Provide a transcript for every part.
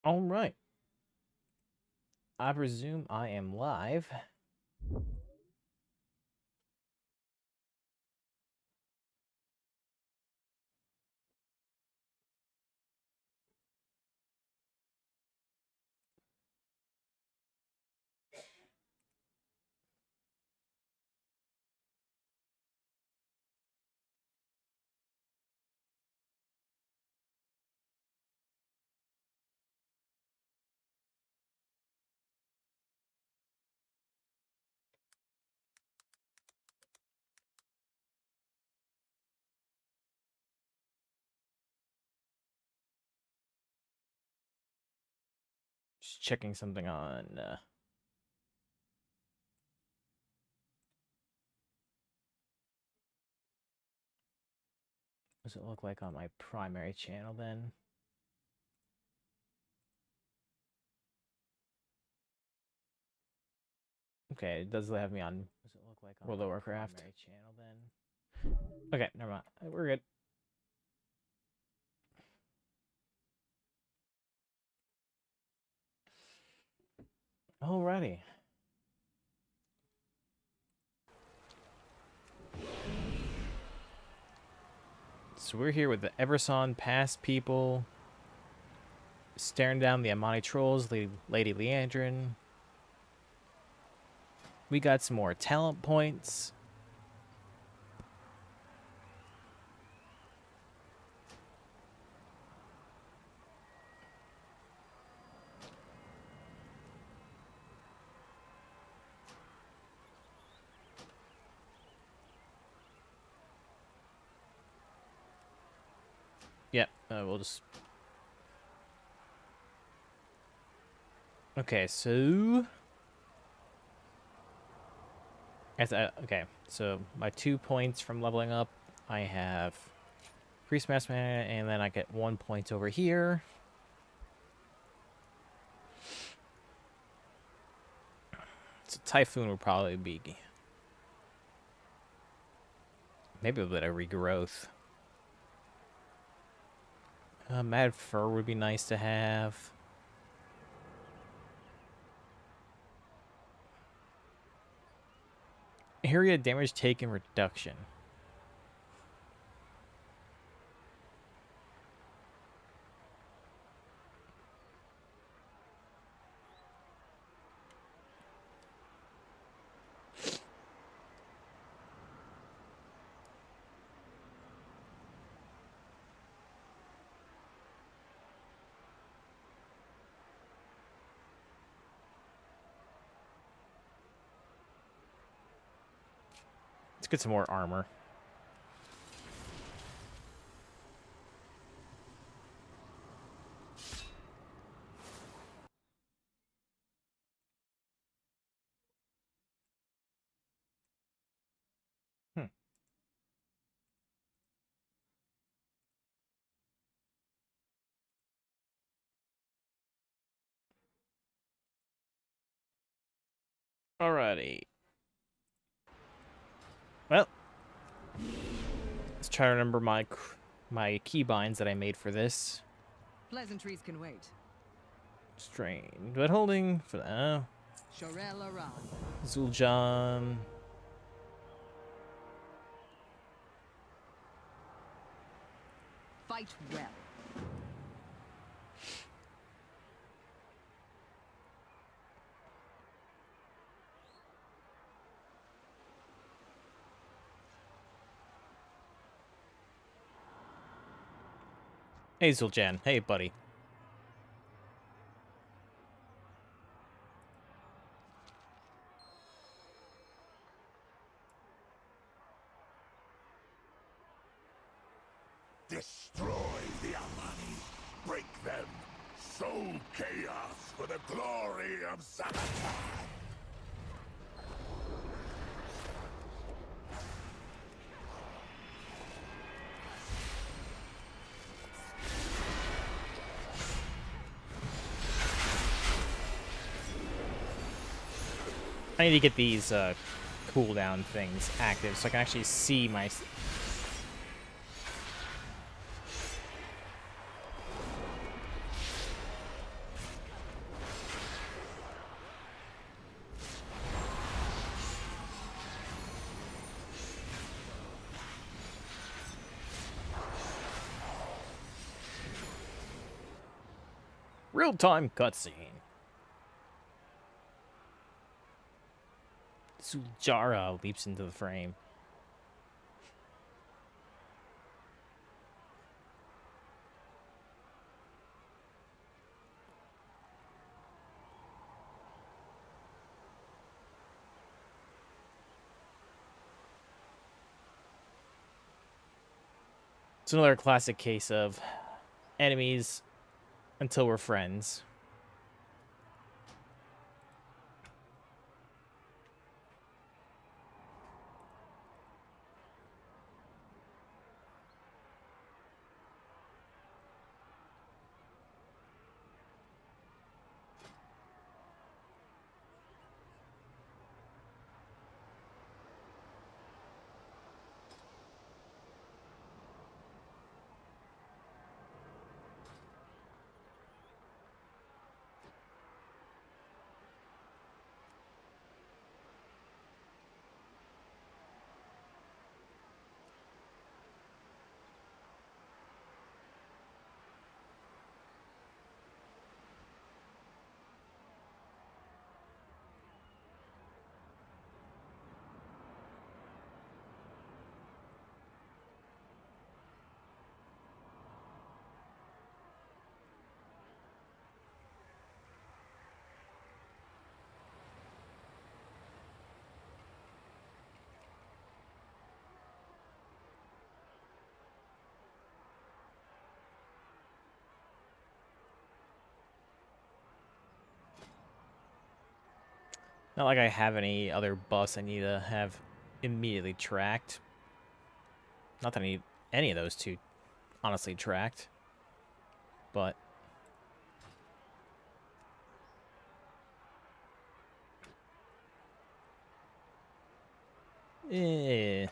All right. I presume I am live. Just checking something on. What does it look like on my primary channel then? Okay, it does have me on. Does it look like on World of Warcraft primary channel then? Okay, never mind. We're good. Alrighty. So we're here with the Everson Pass people, staring down the Amani Trolls, Lady Leandrin. We got some more talent points. Yep, we'll just... Okay, so... Okay, so my 2 points from leveling up, I have Priest Mass Mana, and then I get 1 point over here. So Typhoon would probably be... Maybe a bit of regrowth. Mad Fur would be nice to have. Area damage taken reduction. Let's get some more armor. Alrighty. Well, let's try to remember my keybinds that I made for this. Pleasantries can wait. Strain, but holding for now. Zul'Aman. Fight well. Hey, Zul'Aman. Hey, buddy. Destroy the Amani. Break them. Sow chaos for the glory of Zul'Aman. I need to get these cooldown things active so I can actually see my... Real-time cutscene. Zul'Aman leaps into the frame. It's another classic case of enemies until we're friends. Not like I have any other buffs I need to have immediately tracked. Not that I need any of those two honestly tracked. But eh.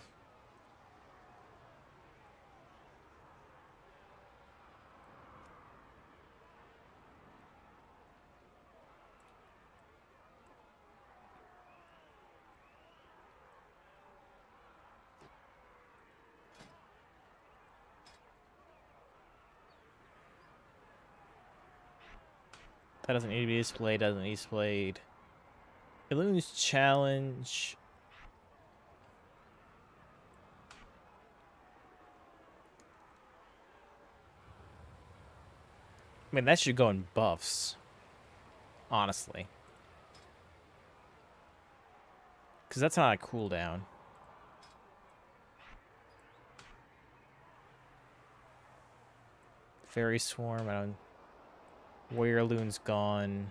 That doesn't need to be displayed, doesn't need displayed. Illumin's challenge. I mean, that should go in buffs. Honestly. Because that's not a cooldown. Fairy Swarm, I don't... Warrior Loon's gone.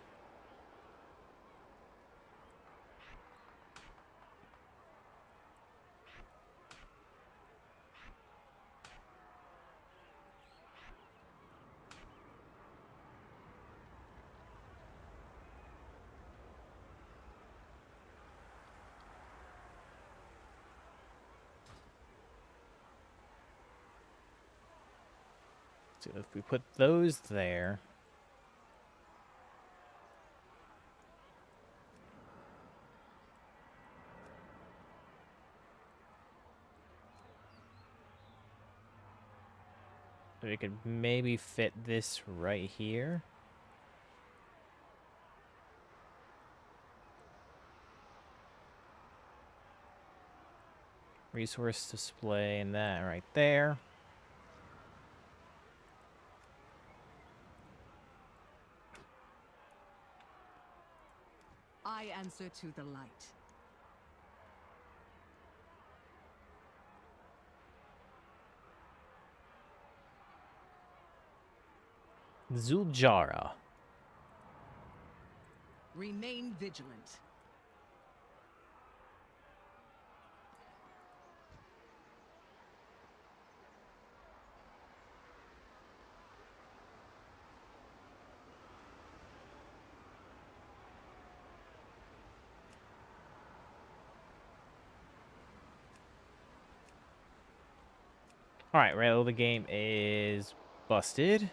So if we put those there... We could maybe fit this right here. Resource display and that right there. I answer to the light. Zul'Aman. Remain vigilant. Alright, rail of the game is busted.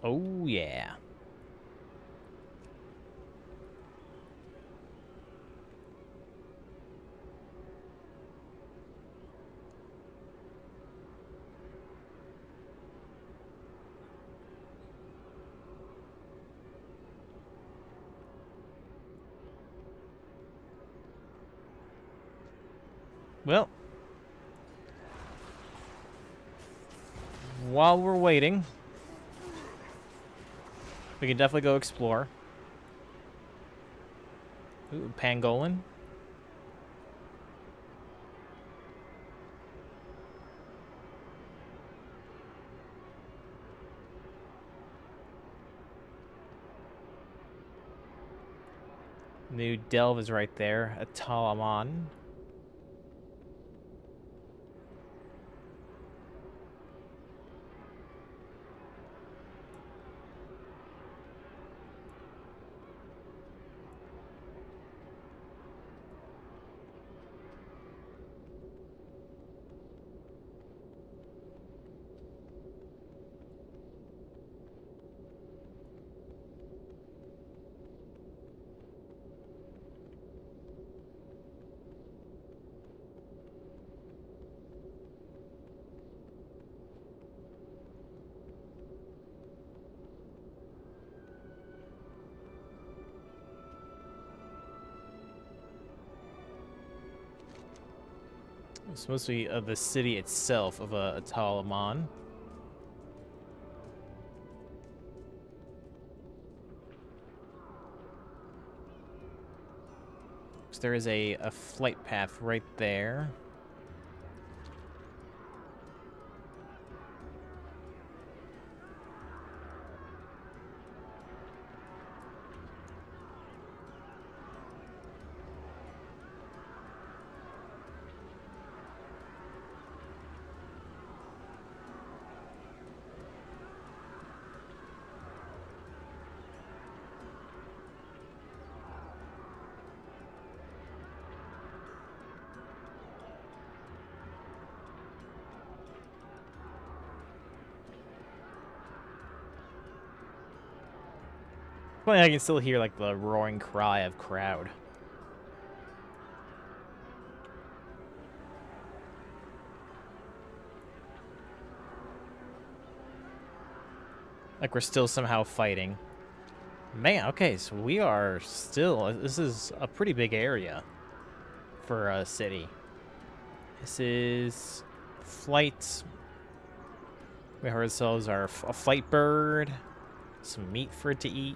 Oh, yeah. Well, while we're waiting, we can definitely go explore. Ooh, pangolin. New delve is right there. A Talaman. It's supposed to be of the city itself of a Talaman. So there is a flight path right there. Funny, I can still hear like the roaring cry of crowd. Like we're still somehow fighting. Man, okay, so we are still... This is a pretty big area for a city. This is flight. We have ourselves a flight bird. Some meat for it to eat.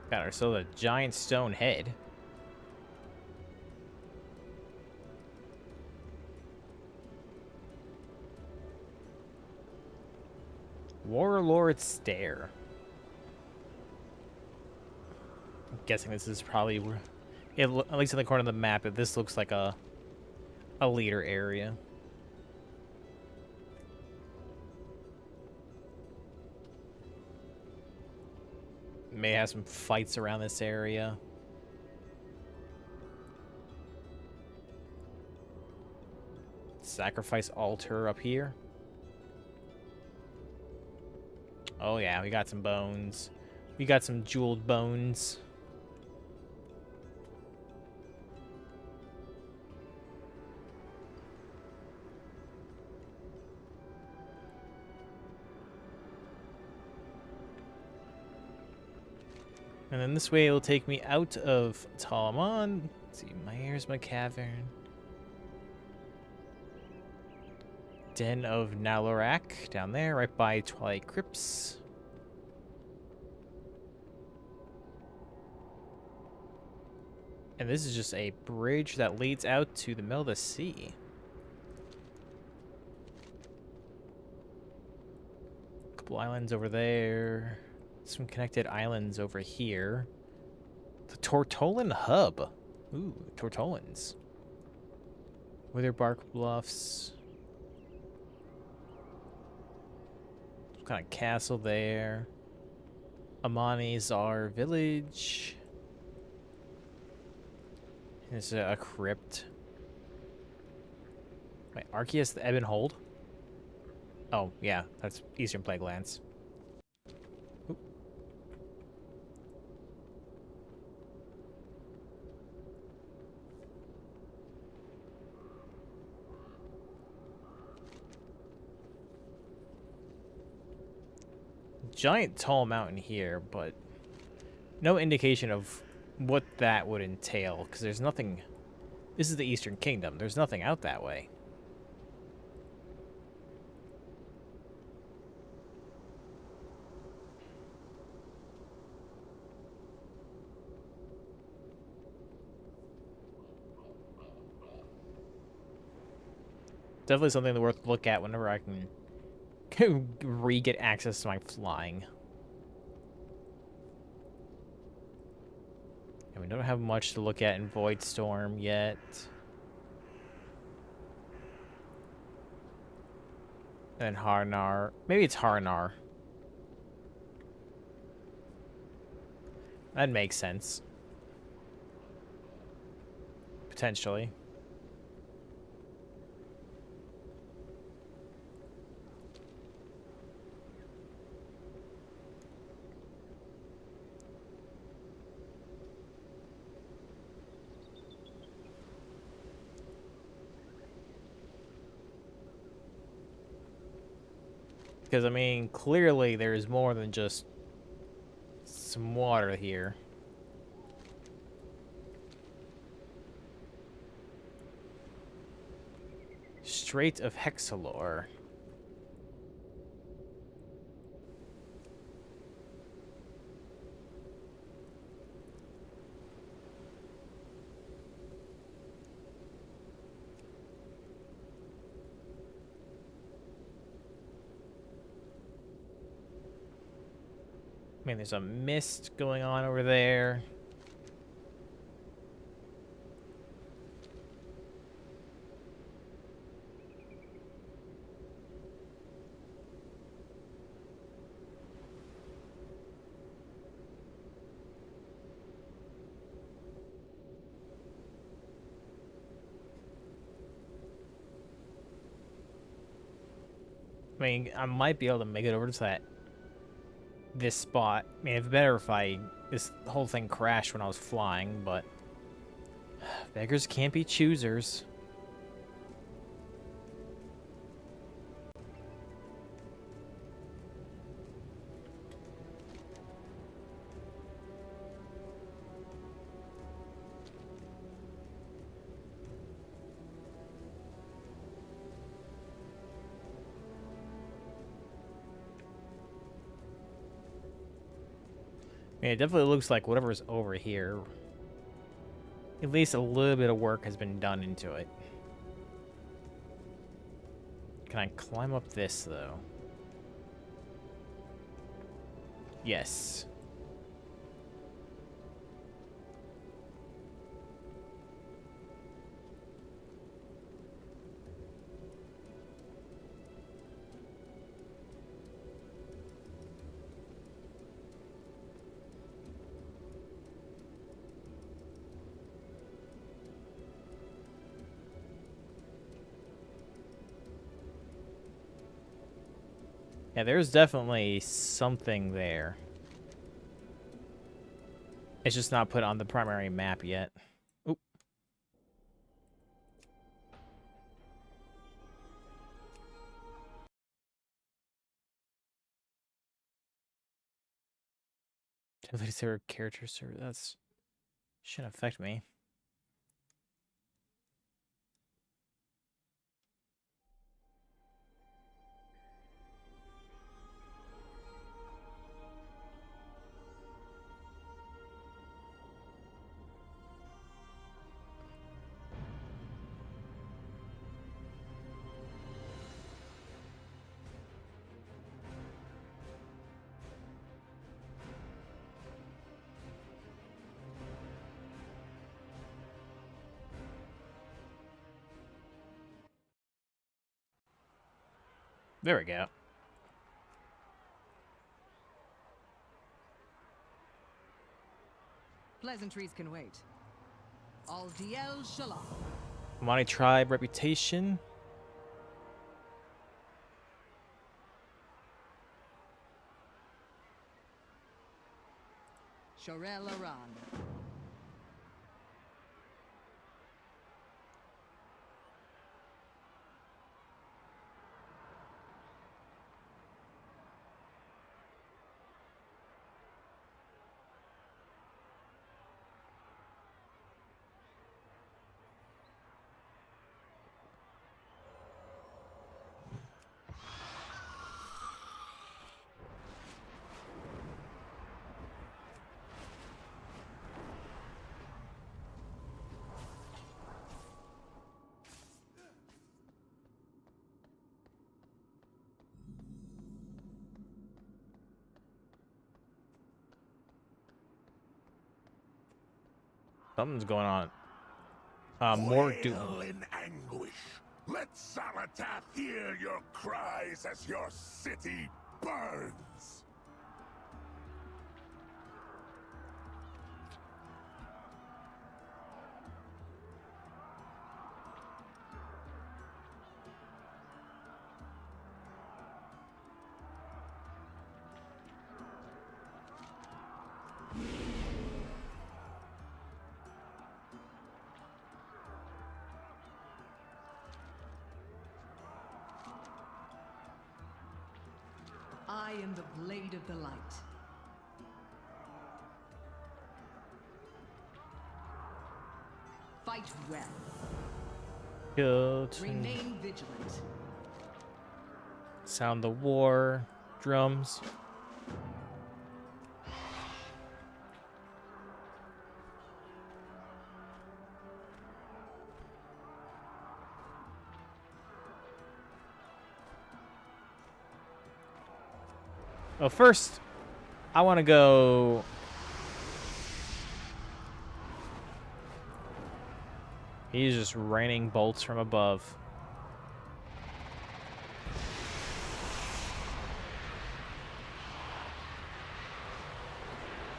Got ourselves a giant stone head. Warlord Stare. I'm guessing this is probably, at least in the corner of the map, that this looks like a leader area. May have some fights around this area. Sacrifice altar up here. Oh yeah, we got some bones. We got some jeweled bones. And then this way it'll take me out of Talaman. Let's see, here's my cavern. Den of Nalorak down there, right by Twilight Crypts. And this is just a bridge that leads out to the middle of the sea. A couple islands over there. Some connected islands over here. The Tortolan Hub. Ooh, Tortolans. Witherbark Bluffs. kind of castle there. Amani's our village. There's a crypt. Wait, Arceus the Ebb and Hold? Oh, yeah, that's Eastern Plaguelands. Oop. Giant tall mountain here, but no indication of what that would entail, because there's nothing... This is the Eastern Kingdom. There's nothing out that way. Definitely something worth to look at whenever I can re-get access to my flying. And we don't have much to look at in Void Storm yet. And Harnar. Maybe it's Harnar. That makes sense. Potentially. Because, I mean, clearly there's more than just some water here. Strait of Hexalore. I mean, there's a mist going on over there. I mean, I might be able to make it over to this spot. I mean, it'd be better if this whole thing crashed when I was flying, but beggars can't be choosers. I mean, it definitely looks like whatever's over here, at least a little bit of work has been done into it. Can I climb up this, though? Yes. Yeah, there's definitely something there. It's just not put on the primary map yet. Oop. Definitely zero character server. That's shouldn't affect me. There we go. Pleasantries can wait. Al Diel Shalom. Money tribe reputation. Shorel Aran. Something's going on. More Wail in anguish. Let Salatath hear your cries as your city burns. I am the blade of the light. Fight well. Killed. Remain vigilant. Sound the war drums. Well, first, I want to go. He's just raining bolts from above.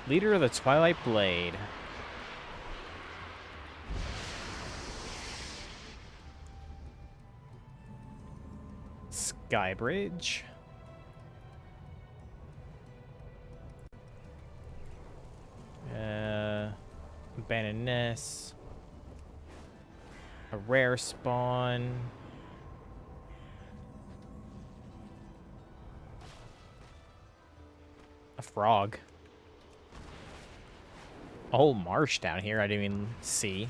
Leader of the Twilight Blade. Skybridge. Abandoned Nest. A rare spawn. A frog. A whole marsh down here I didn't even see.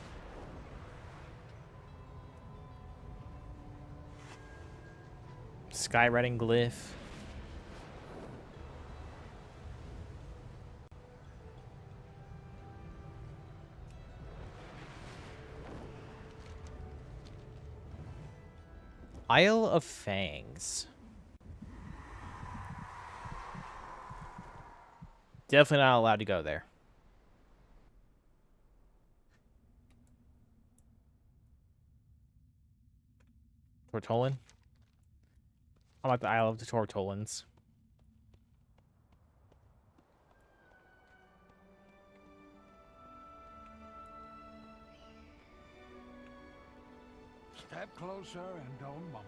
Skywriting glyph. Isle of Fangs. Definitely not allowed to go there. Tortolan? I'm at the Isle of the Tortolans. Step closer and don't mumble.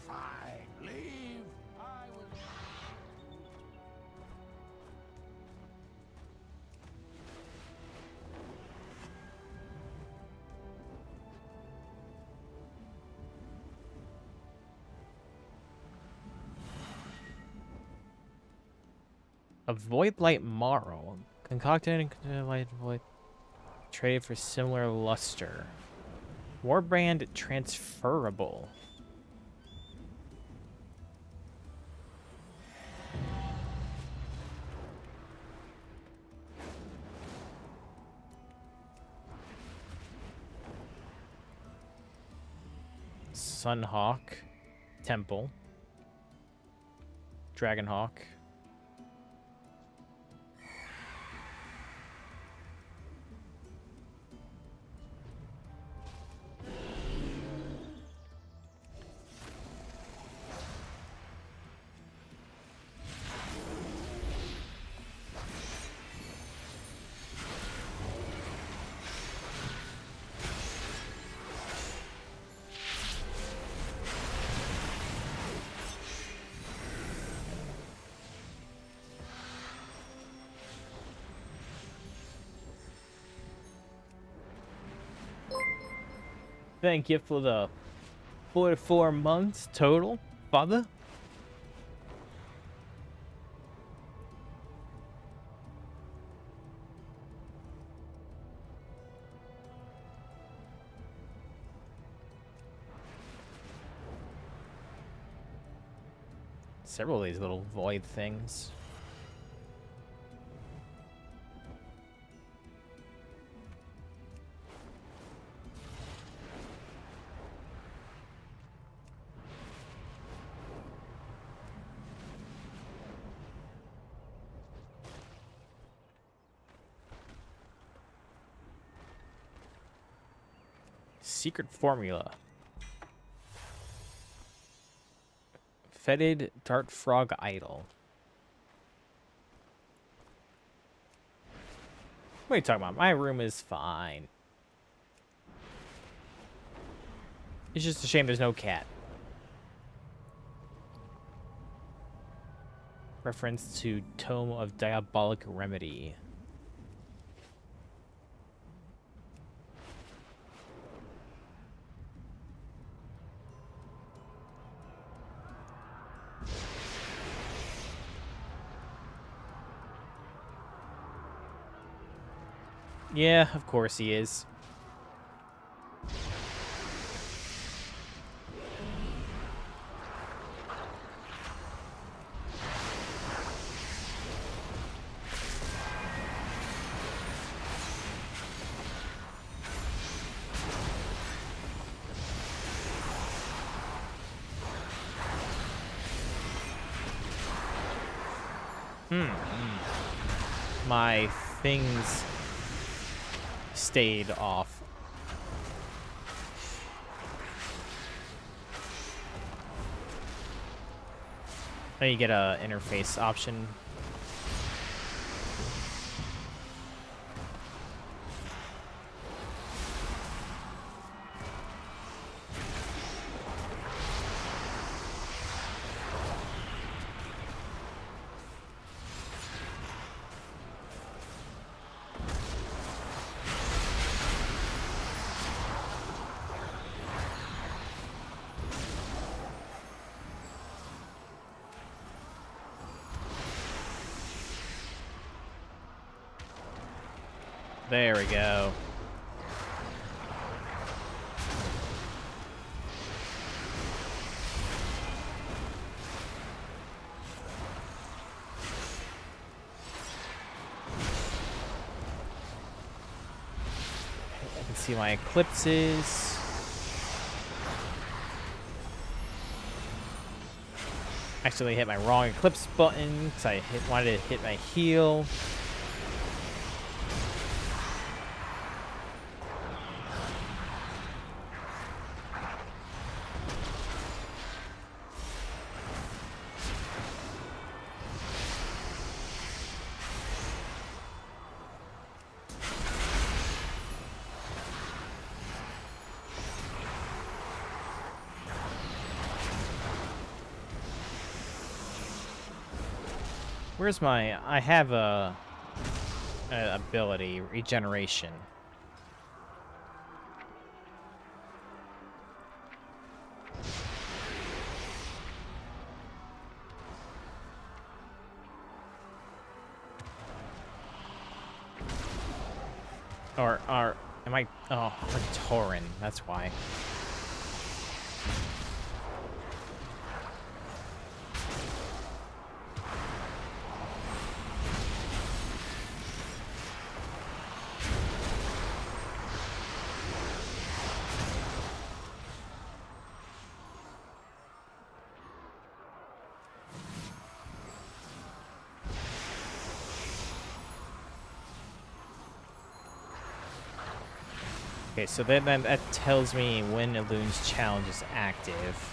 Fine, leave. I will. A Void Light Marl. Concocted and light void. Traded for similar luster. Warbrand transferable. Sunhawk Temple. Dragonhawk. Thank you for the 44 months total, father. Several of these little void things. Secret formula. Fetid dart frog idol. What are you talking about? My room is fine. It's just a shame there's no cat. Reference to Tome of Diabolic Remedy. Yeah, of course he is. My things stayed off. Now you get a interface option. There we go. I can see my eclipses. Actually hit my wrong eclipse button because I wanted to hit my heal. Where's my... I have a ability, regeneration. Or am I... Oh, a Tauren, that's why. Okay, so then that tells me when Elun's challenge is active.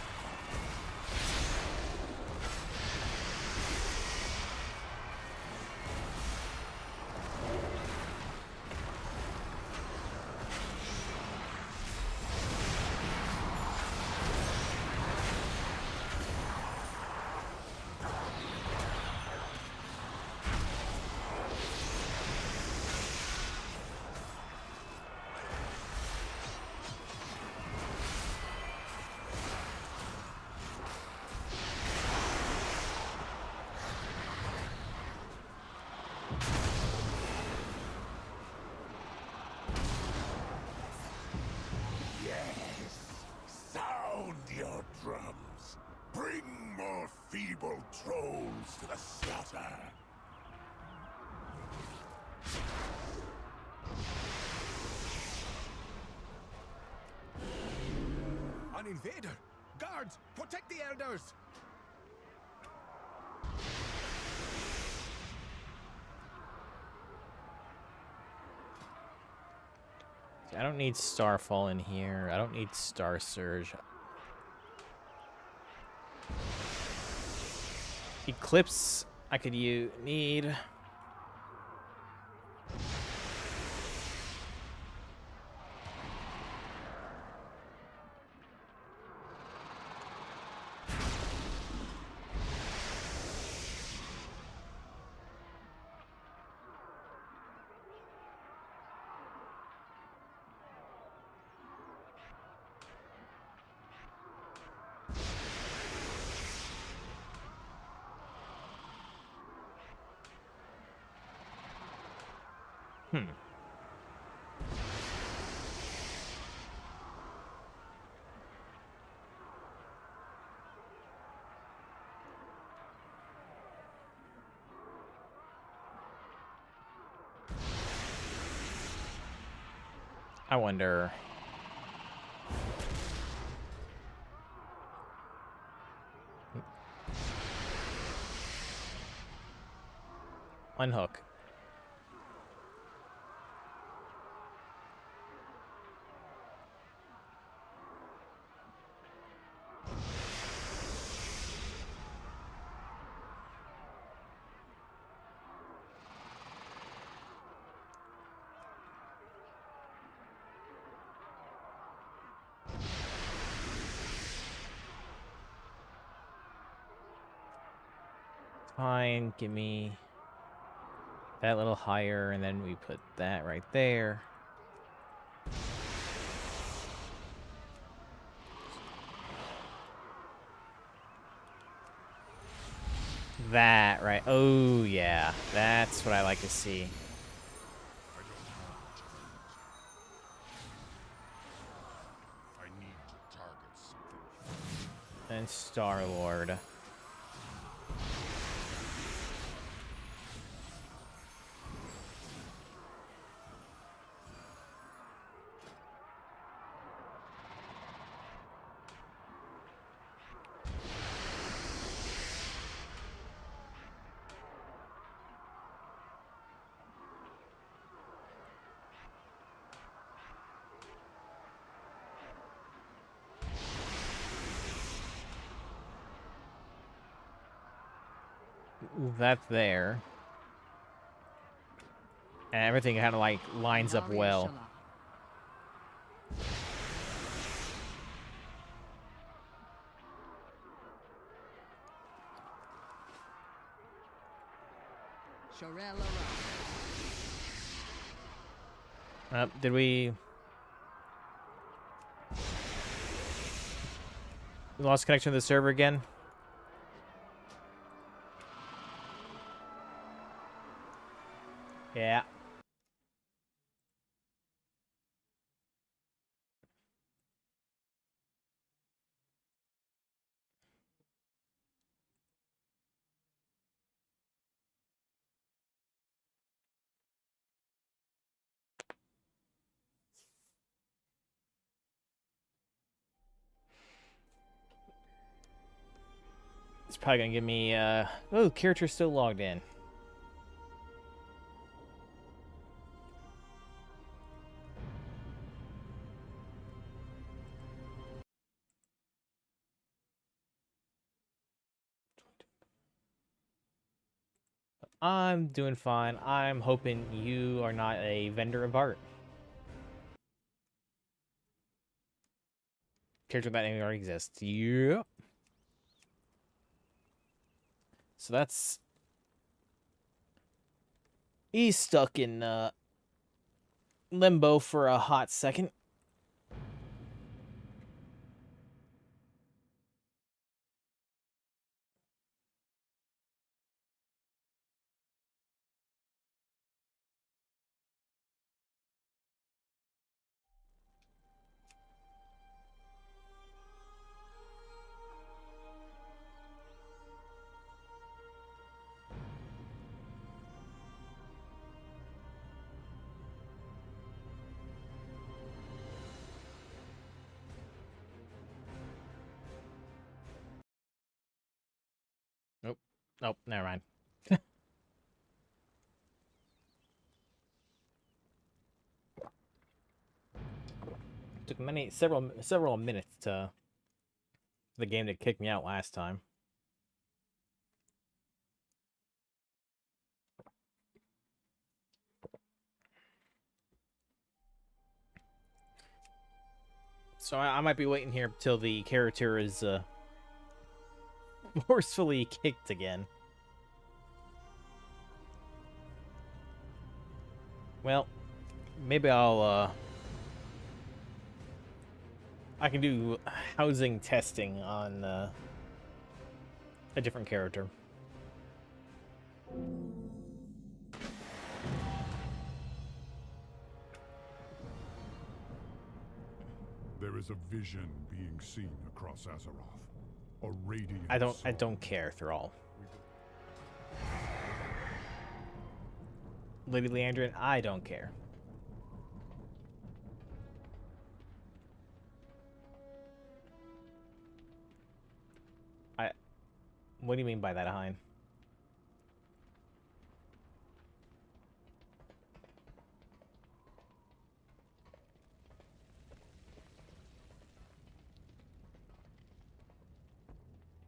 Sound your drums. Bring more feeble trolls to the slaughter. An invader! Guards, protect the elders! I don't need Starfall in here. I don't need Star Surge. Eclipse I could need. I wonder. Unhook. Fine, give me that little higher, and then we put that right there. That, right. Oh, yeah. That's what I like to see. I need to target something. And Star-Lord. That's there. And everything kind of like lines up well. Did we lost connection to the server again? Yeah. It's probably gonna give me oh, character still logged in. I'm doing fine. I'm hoping you are not a vendor of art. Character that already exists. Yep. So that's... He's stuck in limbo for a hot second. Nope. Nope, never mind. Took several minutes to the game to kick me out last time. So I might be waiting here till the character is forcefully kicked again. Well, maybe I can do housing testing on a different character. There is a vision being seen across Azeroth. A radiant I soul. don't care, Thrall. Lady Leandrin, I don't care. What do you mean by that, Hein?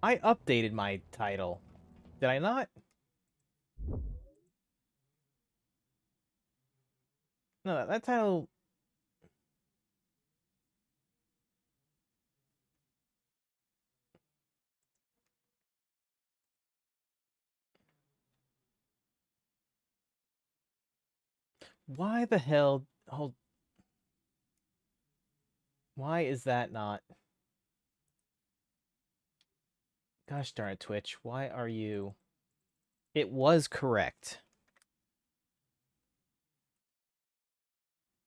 I updated my title. Did I not? No, that title... Why the hell... Hold... Why is that not... Gosh darn it, Twitch. Why are you... It was correct.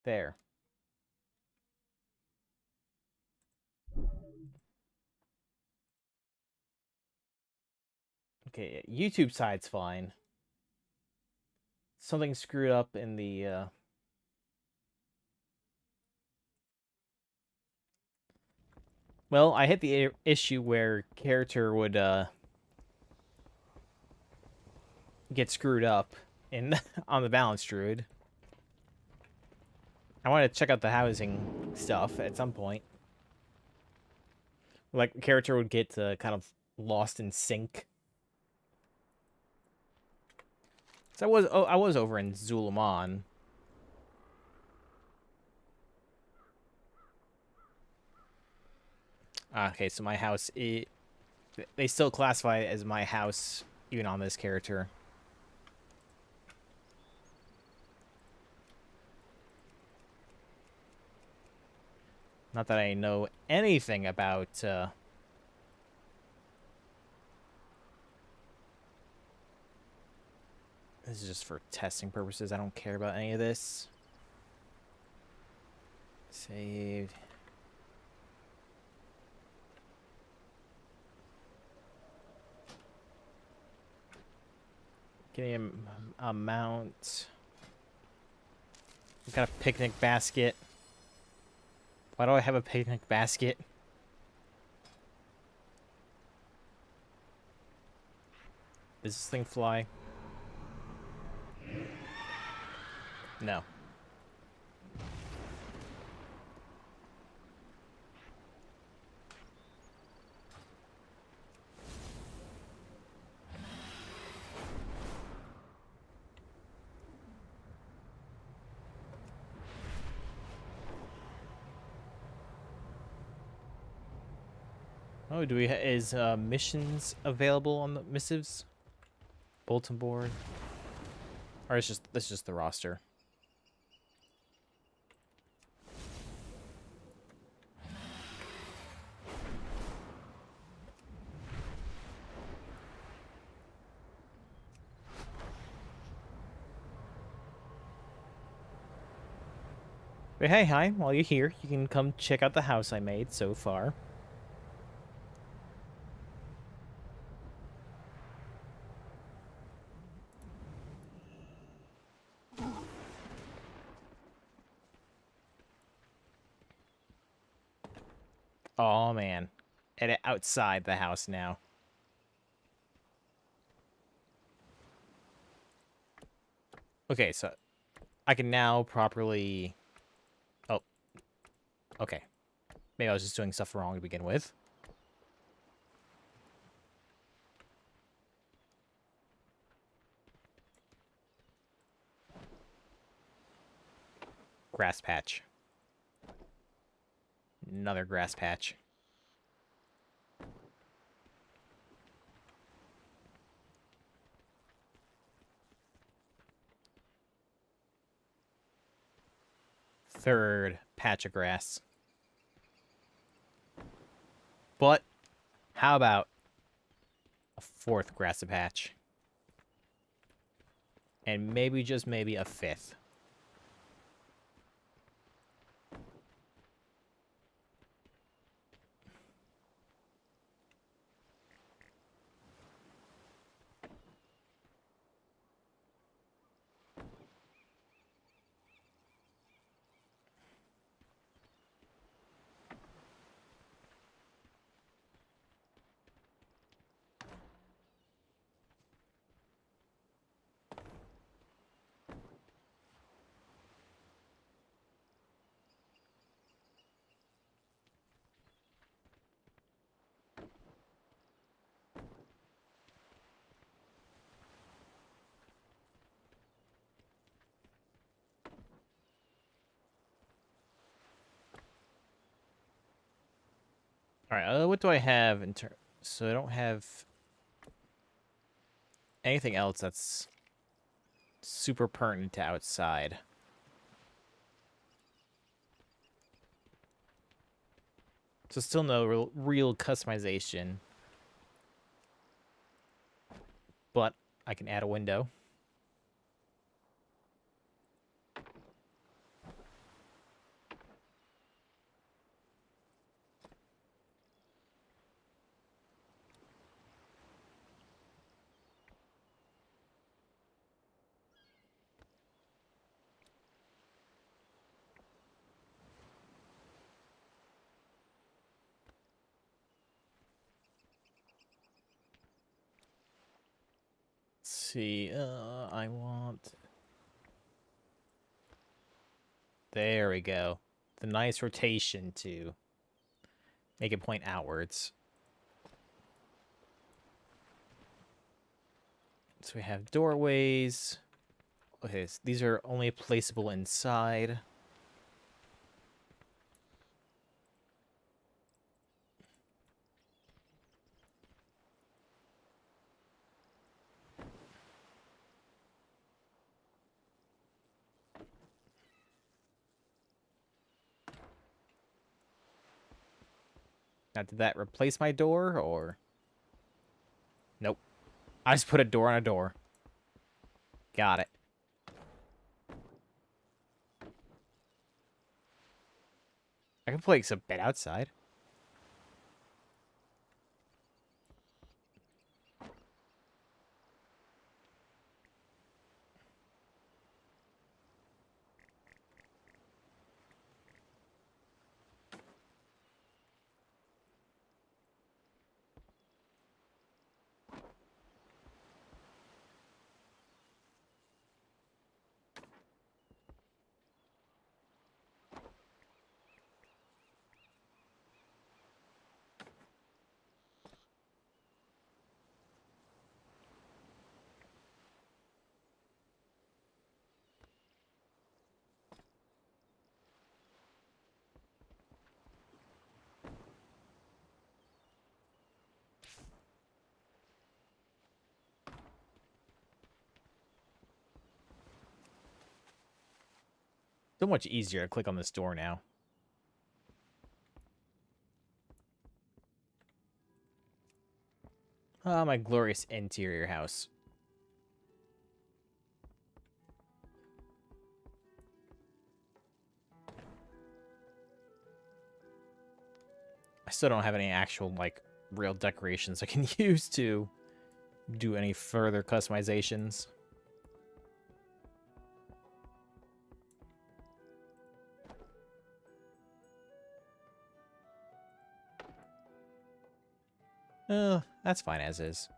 There. Okay, YouTube side's fine. Something screwed up in the... Well, I hit the issue where character would get screwed up in on the balance druid. I want to check out the housing stuff at some point. Like character would get kind of lost in sync. So I was over in Zul'Aman. Okay, so my house, they still classify it as my house, even on this character. Not that I know anything about, this is just for testing purposes. I don't care about any of this. Saved. Getting a mount. Got a picnic basket. Why do I have a picnic basket? Does this thing fly? No. Oh, do we is missions available on the missives bulletin board, or it's just the roster? But hey, hi, while you're here, you can come check out the house I made so far. Oh man, and outside the house now. Okay, so I can now properly... Oh, okay. Maybe I was just doing stuff wrong to begin with. Grass patch. Another grass patch. Third patch of grass. But how about a fourth grassy patch? And maybe, just maybe, a fifth. Alright, what do I have in turn? So I don't have anything else that's super pertinent to outside. So still no real customization. But I can add a window. Let's see, I want... There we go. The nice rotation to make it point outwards. So we have doorways. Okay, so these are only placeable inside. Now, did that replace my door, or... Nope. I just put a door on a door. Got it. I can place a bed outside. So much easier to click on this door now. Ah, my glorious interior house. I still don't have any actual, like, real decorations I can use to do any further customizations. That's fine as is.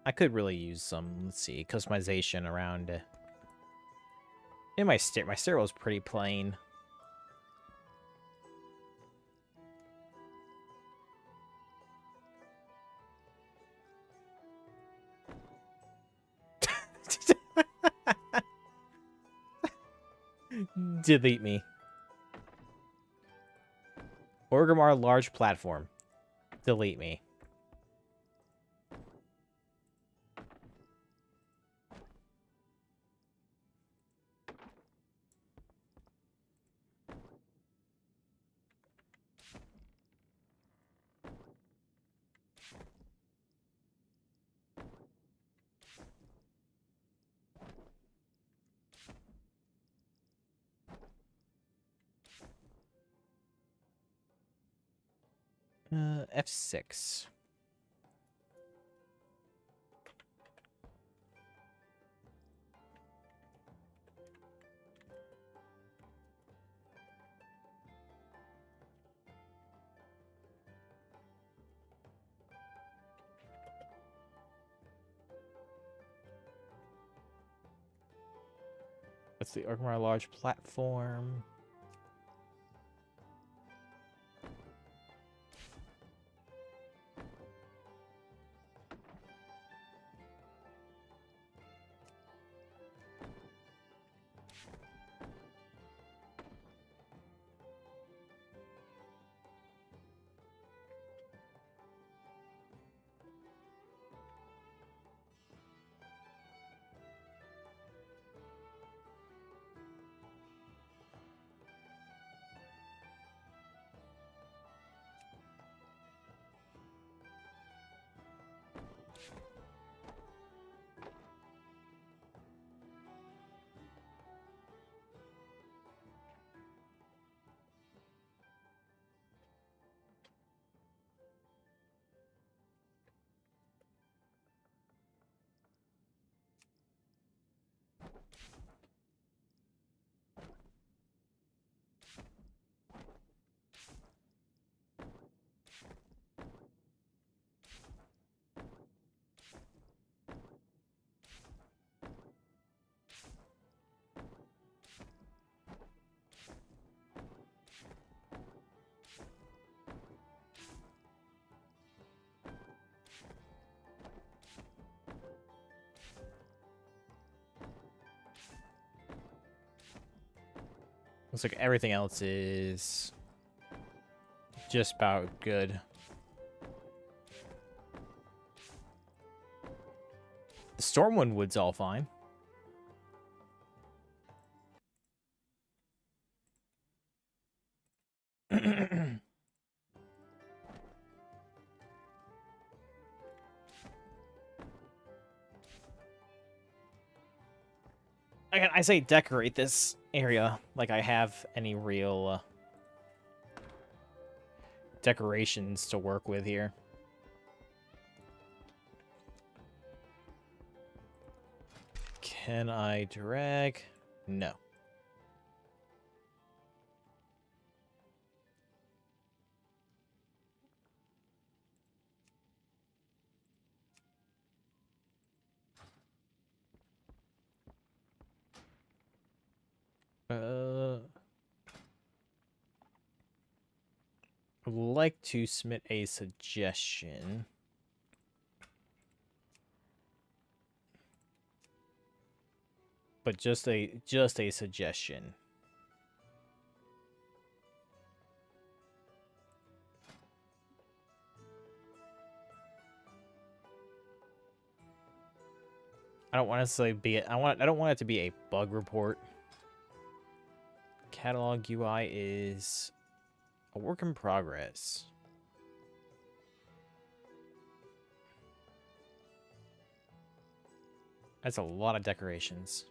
I could really use some, let's see, customization around... in my stairwell is pretty plain. Delete me. Orgrimmar large platform. Delete me. F6. What's the Orgrimmar large platform? Looks like everything else is just about good. The Stormwind Wood's all fine. I say decorate this area like I have any real decorations to work with here. Can I drag? No. I would like to submit a suggestion. But just a suggestion. I don't want it to be I don't want it to be a bug report. Catalog UI is a work in progress. That's a lot of decorations.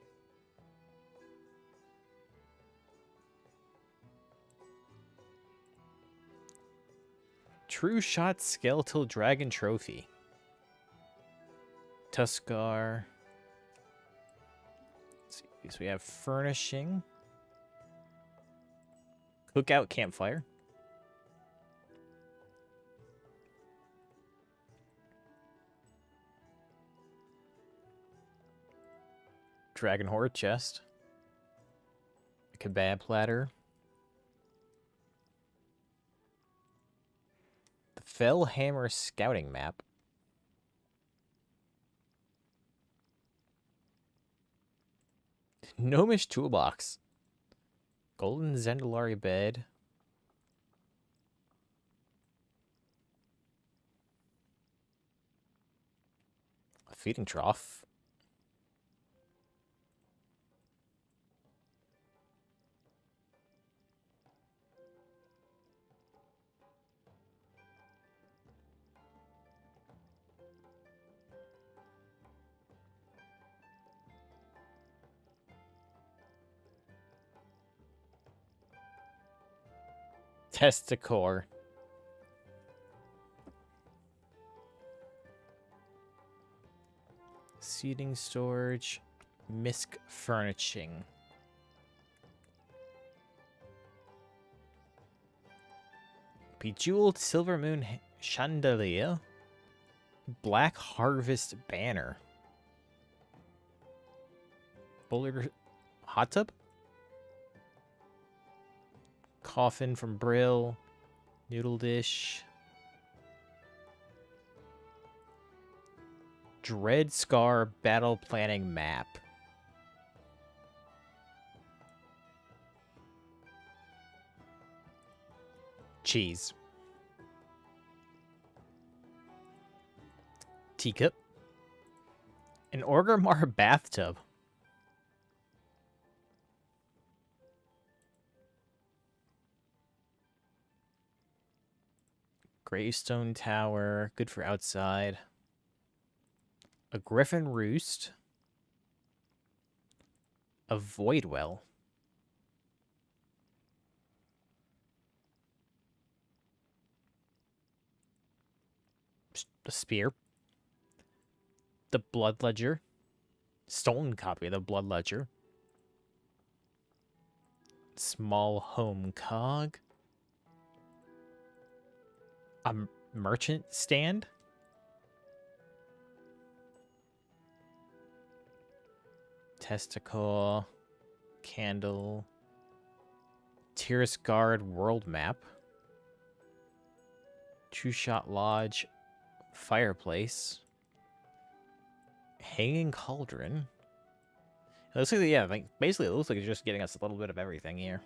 True Shot Skeletal Dragon Trophy. Tuskar. Let's see, so we have furnishing. Cookout campfire. Dragon Horde chest. A kebab platter. The Fellhammer scouting map. Gnomish toolbox. Golden Zendalari bed. A feeding trough. Testicore. Seating storage. Misk furnishing. Bejeweled Silver Moon Chandelier. Black Harvest banner. Boulder hot tub. Coffin from Brill. Noodle dish. Dread Scar battle planning map. Cheese. Teacup. An Orgrimmar bathtub. Greystone Tower, good for outside. A Griffin Roost. A Void Well. A Spear. The Blood Ledger. Stolen copy of the Blood Ledger. Small home cog. A merchant stand. Testicle. Candle. Terrace Guard world map. True Shot Lodge. Fireplace. Hanging Cauldron. It looks like, yeah, like basically it looks like it's just getting us a little bit of everything here.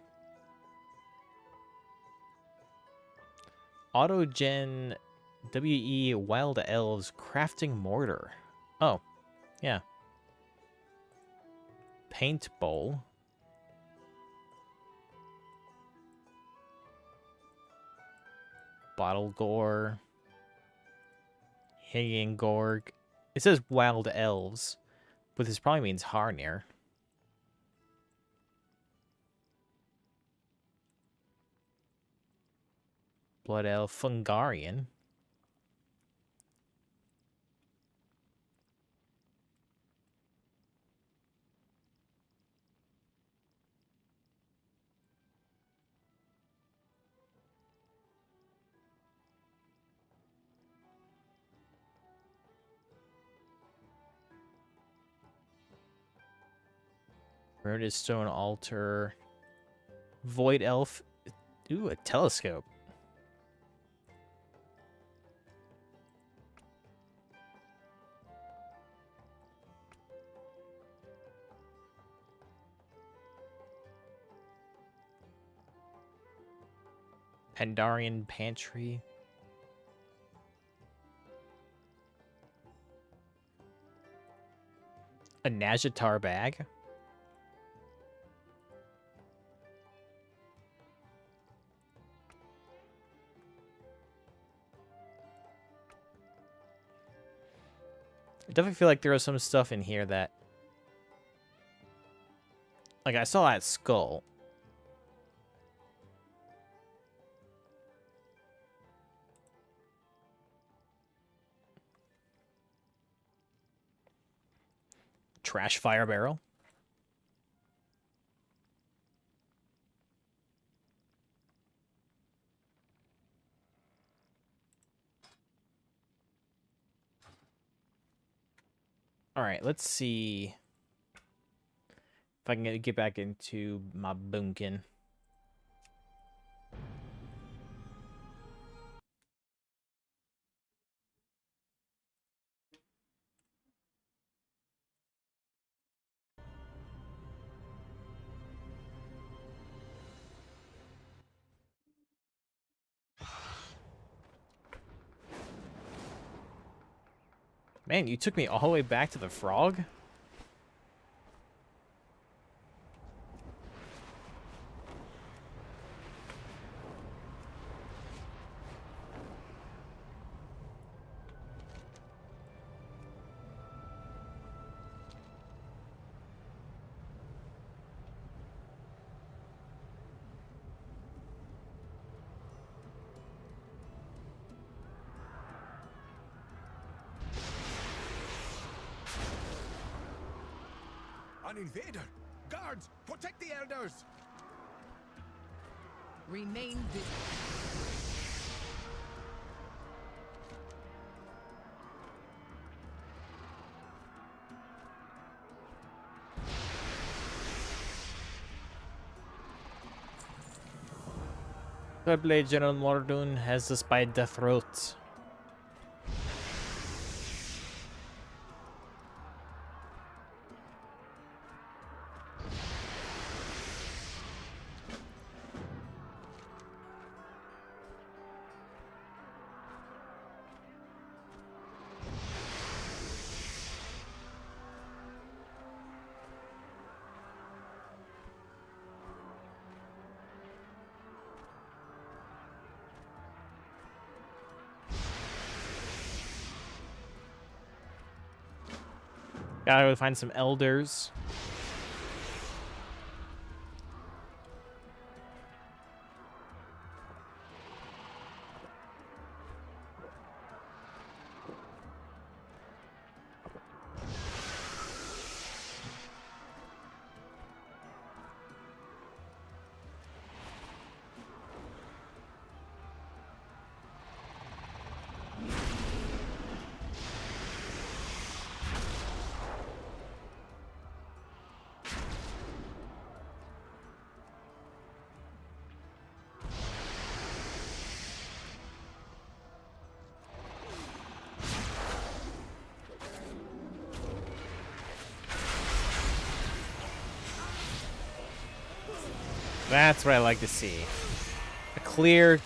Autogen WE Wild Elves Crafting Mortar. Oh, yeah. Paint Bowl. Bottle Gore. Hanging Gorg. It says Wild Elves, but this probably means Harnir. Blood Elf Fungarian. Eroded Stone Altar. Void Elf. Ooh, a telescope. Pandarian Pantry. A Najatar bag. I definitely feel like there was some stuff in here that... Like, I saw that skull. Trash fire barrel. All right, let's see if I can get back into my bunkin. Man, you took me all the way back to the frog? An invader! Guards, protect the elders! Remain vigilant. Bloodblade General Mordoon has us by the throat. Gotta go find some elders. That's what I like to see. A clear...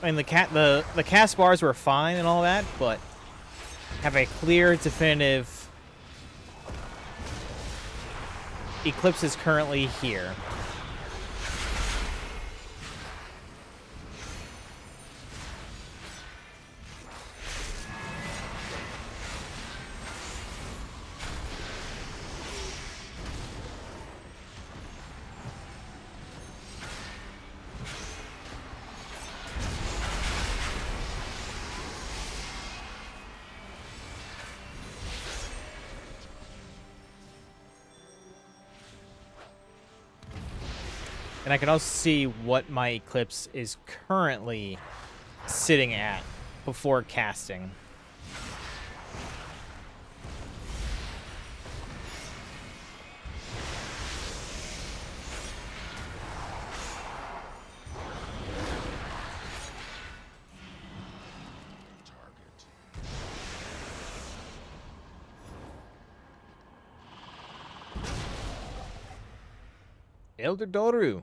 I mean, the cast bars were fine and all that, but have a clear, definitive... Eclipse is currently here. And I can also see what my Eclipse is currently sitting at before casting. Elder Doru.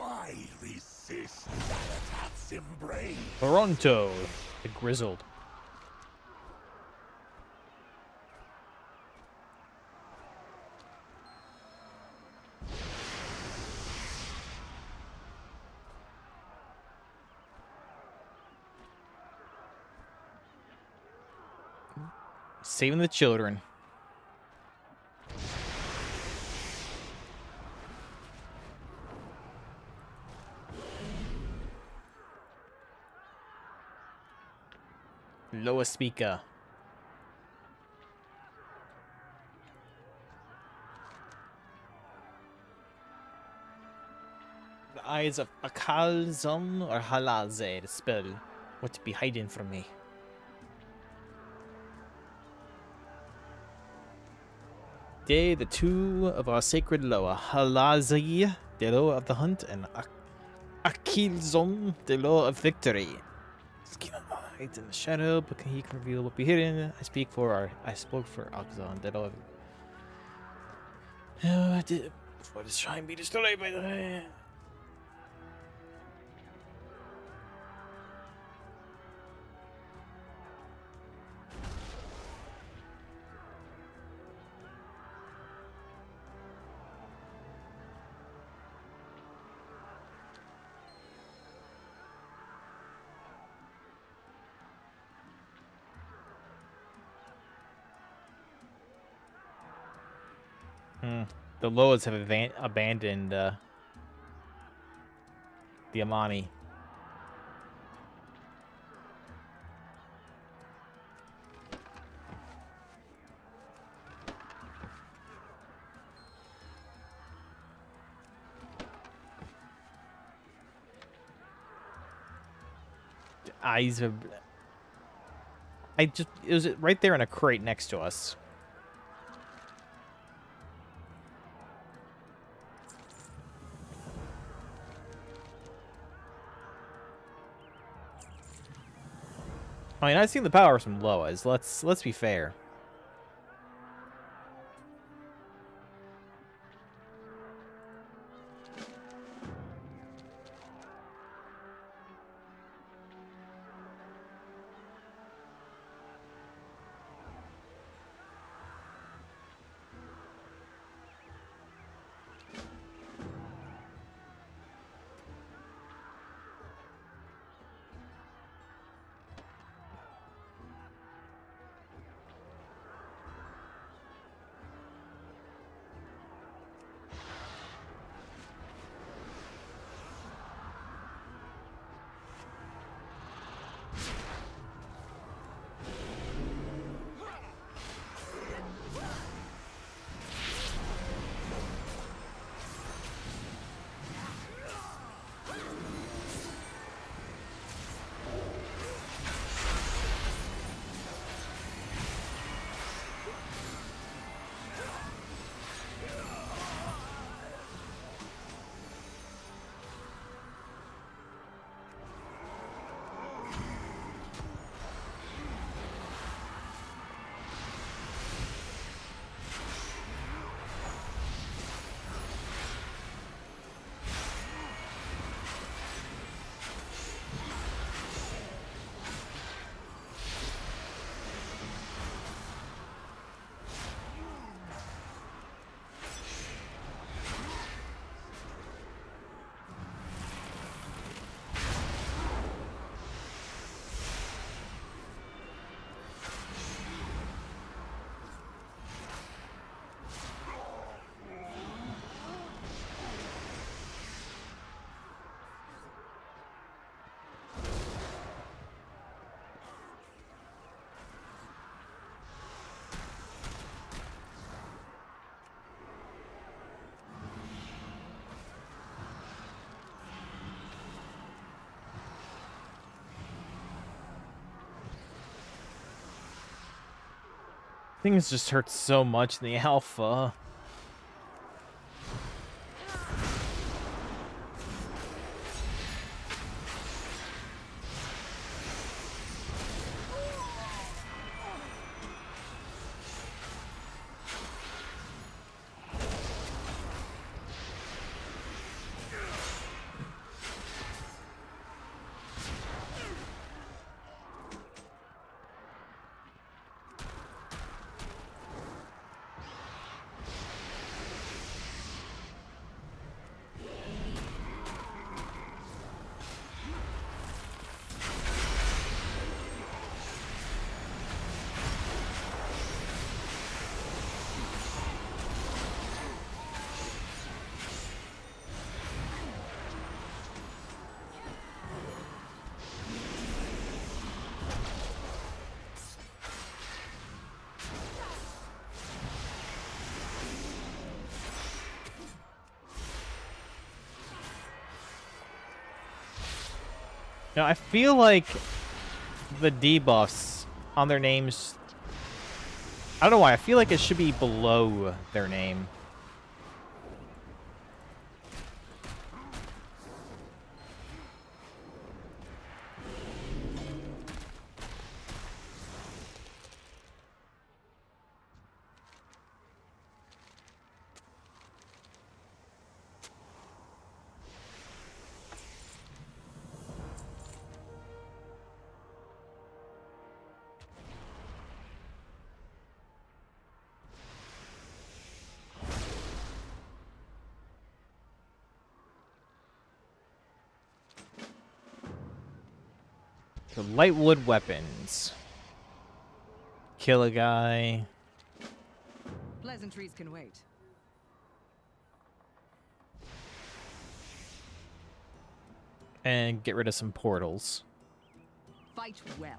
Why resist Xanatat's embrace? Toronto, the grizzled. Saving the children. Loa speaker. The eyes of Akalzum or Halaze, the spell. What to be hiding from me? Day, the two of our sacred Loa, Halazi, the Loa of the hunt, and Akilzum, the Loa of victory. Hides in the shadow, but he can reveal what be hidden. I spoke for Akzon, the Loa of... I did before this shrine be destroyed by the... The Loas have abandoned the Amani. The eyes of... it was right there in a crate next to us. I mean, I've seen the power from Loas. Let's be fair. Things just hurt so much in the alpha. Now, I feel like the debuffs on their names... I don't know why. I feel like it should be below their name. So light wood weapons. Kill a guy. Pleasantries can wait. And get rid of some portals. Fight well.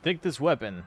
Take this weapon.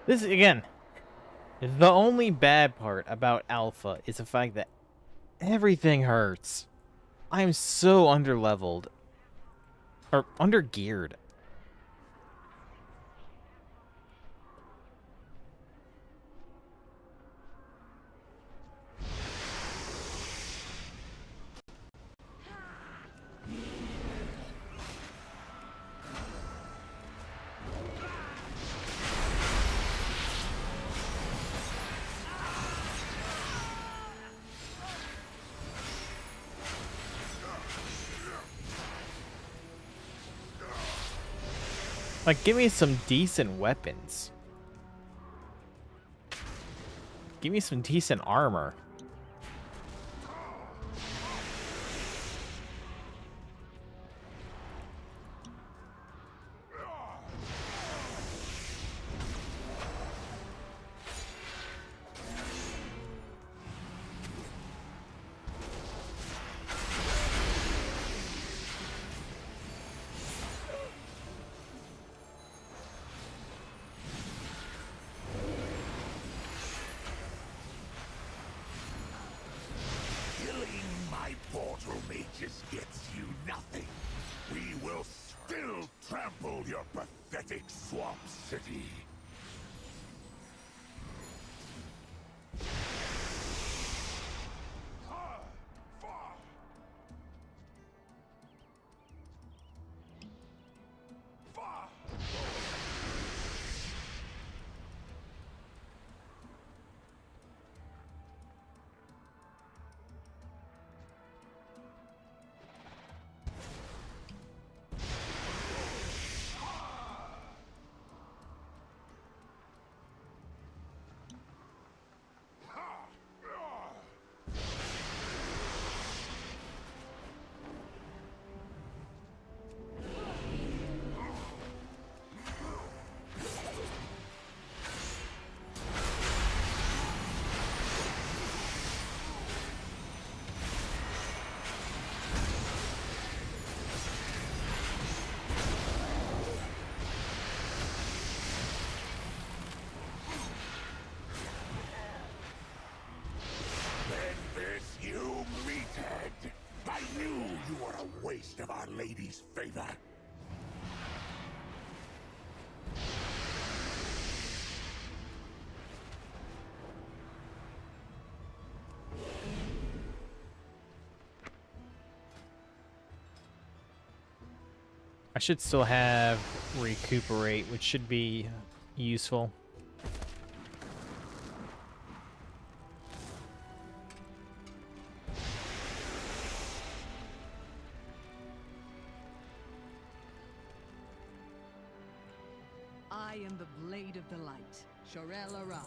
This, again, the only bad part about Alpha is the fact that everything hurts. I'm so underleveled. Or undergeared. Like, give me some decent weapons. Give me some decent armor. Portal mages gets you nothing. We will still trample your pathetic swamp city. Our Lady's favor. I should still have recuperate, which should be useful. I am the blade of the light, Zul'Aman.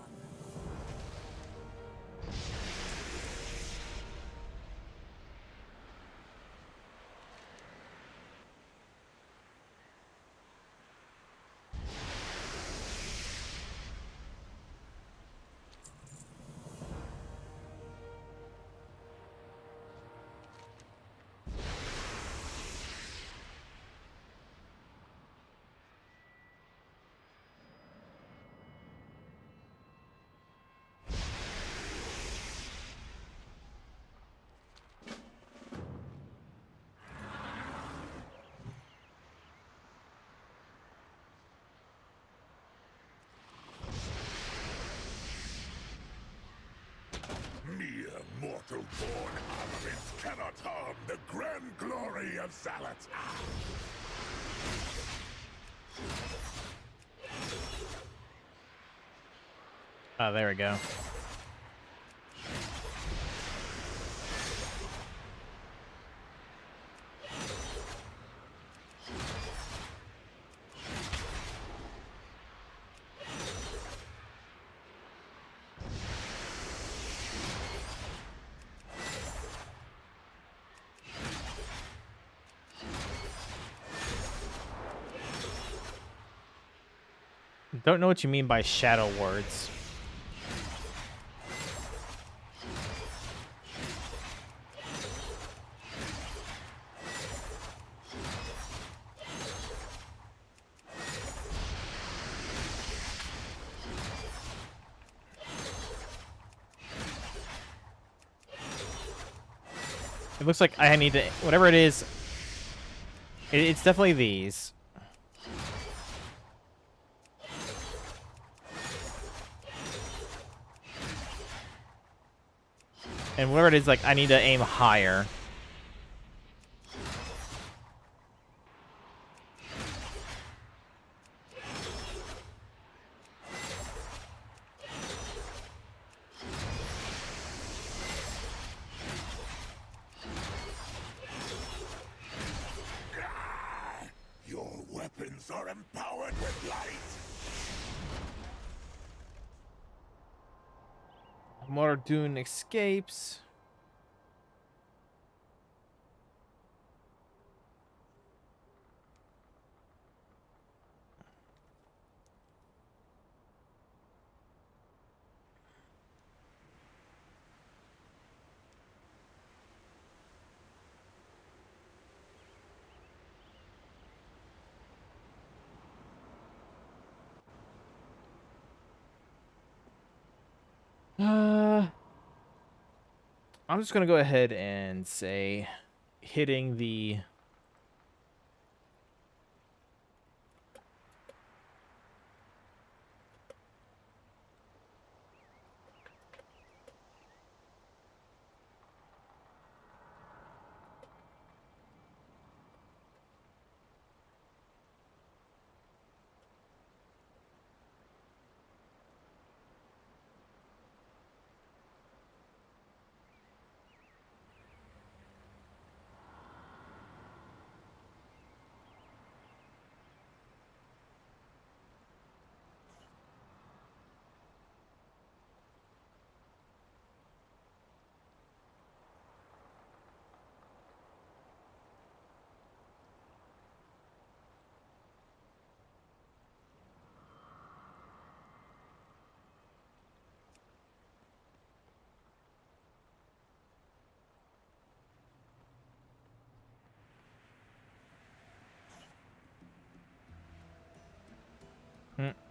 Mere mortal-born armaments cannot harm the grand glory of Zalat. Oh, there we go. Don't know what you mean by shadow words. It looks like I need to, whatever it is, it's definitely these. And whatever it is, like, I need to aim higher. Your weapons are empowered with light. Mordoon escapes. I'm just gonna go ahead and say hitting the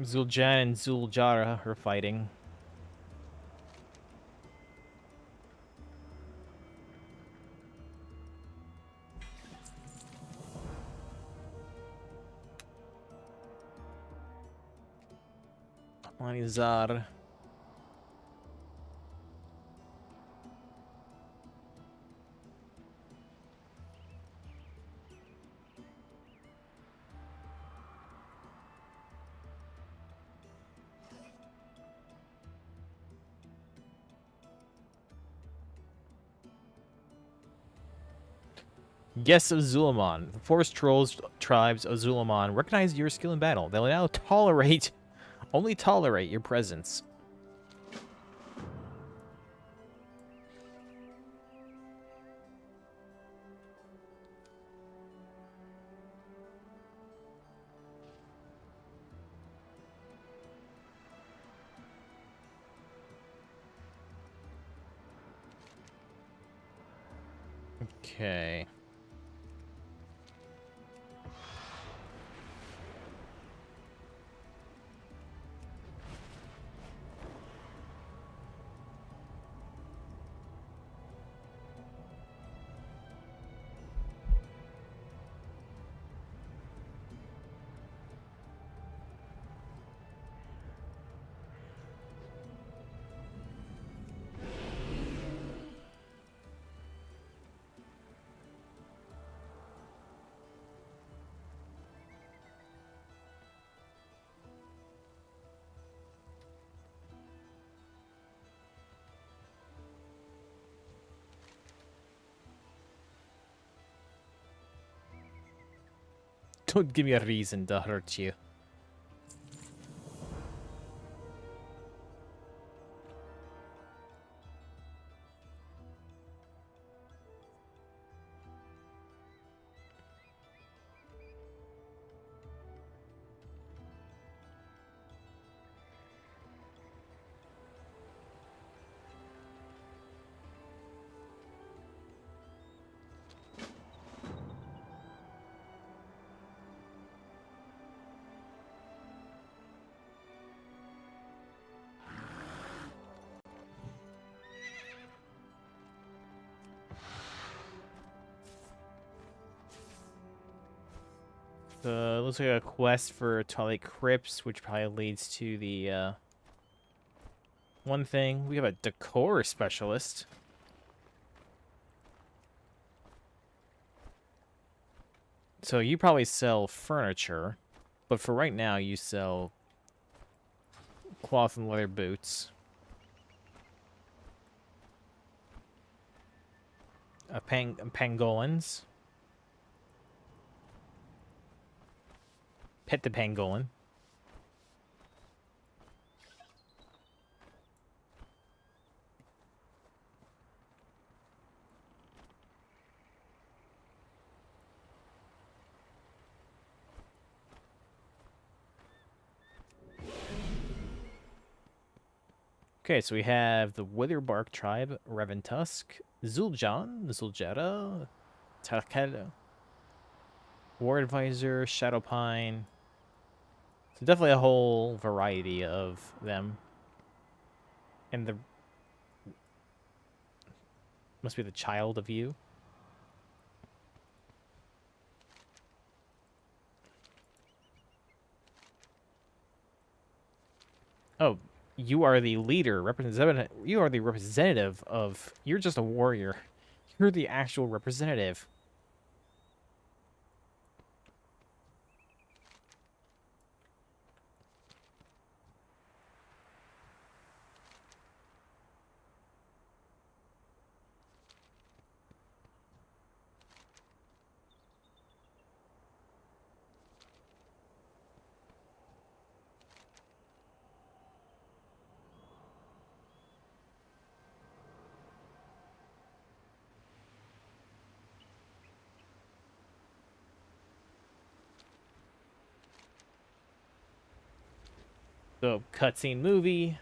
Zul'Jan and Zul'Jara are fighting. Anizar. Guests of Zul'Aman. The forest trolls tribes of Zul'Aman recognize your skill in battle. They'll now only tolerate your presence. Okay. Don't give me a reason to hurt you. Looks like a quest for Twilight Crypts, which probably leads to the one thing. We have a decor specialist. So you probably sell furniture, but for right now you sell cloth and leather boots. Pangolins. Pet the pangolin. Okay, so we have the Witherbark tribe, Reventusk, Zul'Jara, Tarkel, War Advisor, Shadowpine. So definitely a whole variety of them. And the must be the child of you. Oh, you are the leader, representative. You are the representative of. You're just a warrior. You're the actual representative. So, cutscene movie.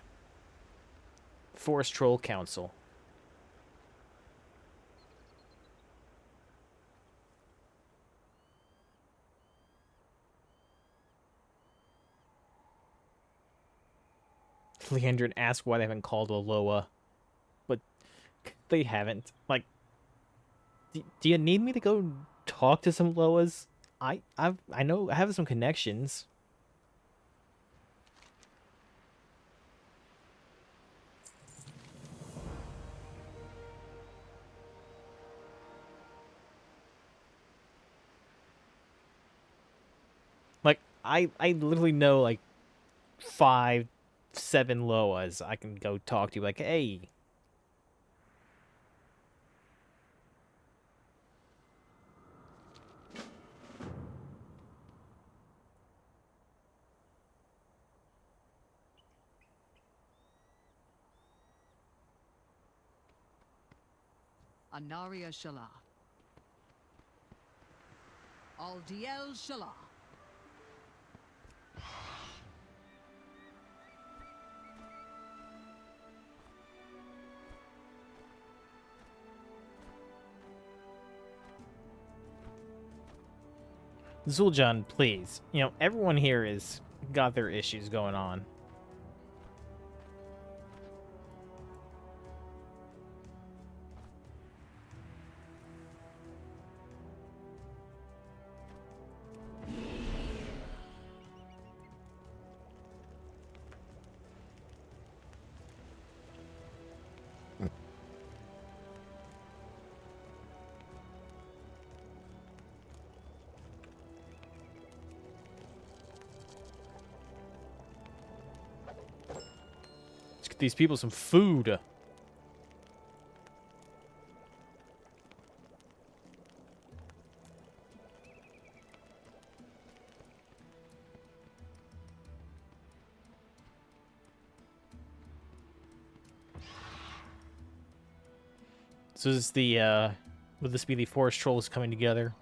Forest Troll Council. Leandrin asked why they haven't called Alola, but they haven't. Like, do you need me to go talk to some Loas? I know I have some connections. I literally know like 5, 7 Loas I can go talk to. Like, hey, Anaria Shala. Aldiel Shala. Zul'Aman, please. You know, everyone here is got their issues going on. Let's get these people some food. So is this the would this be the forest trolls coming together?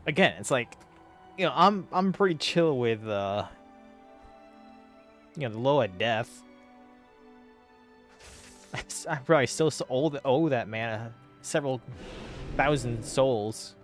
Again, it's like, you know, I'm pretty chill with you know, the Loa death. I probably still owe that man several thousand souls.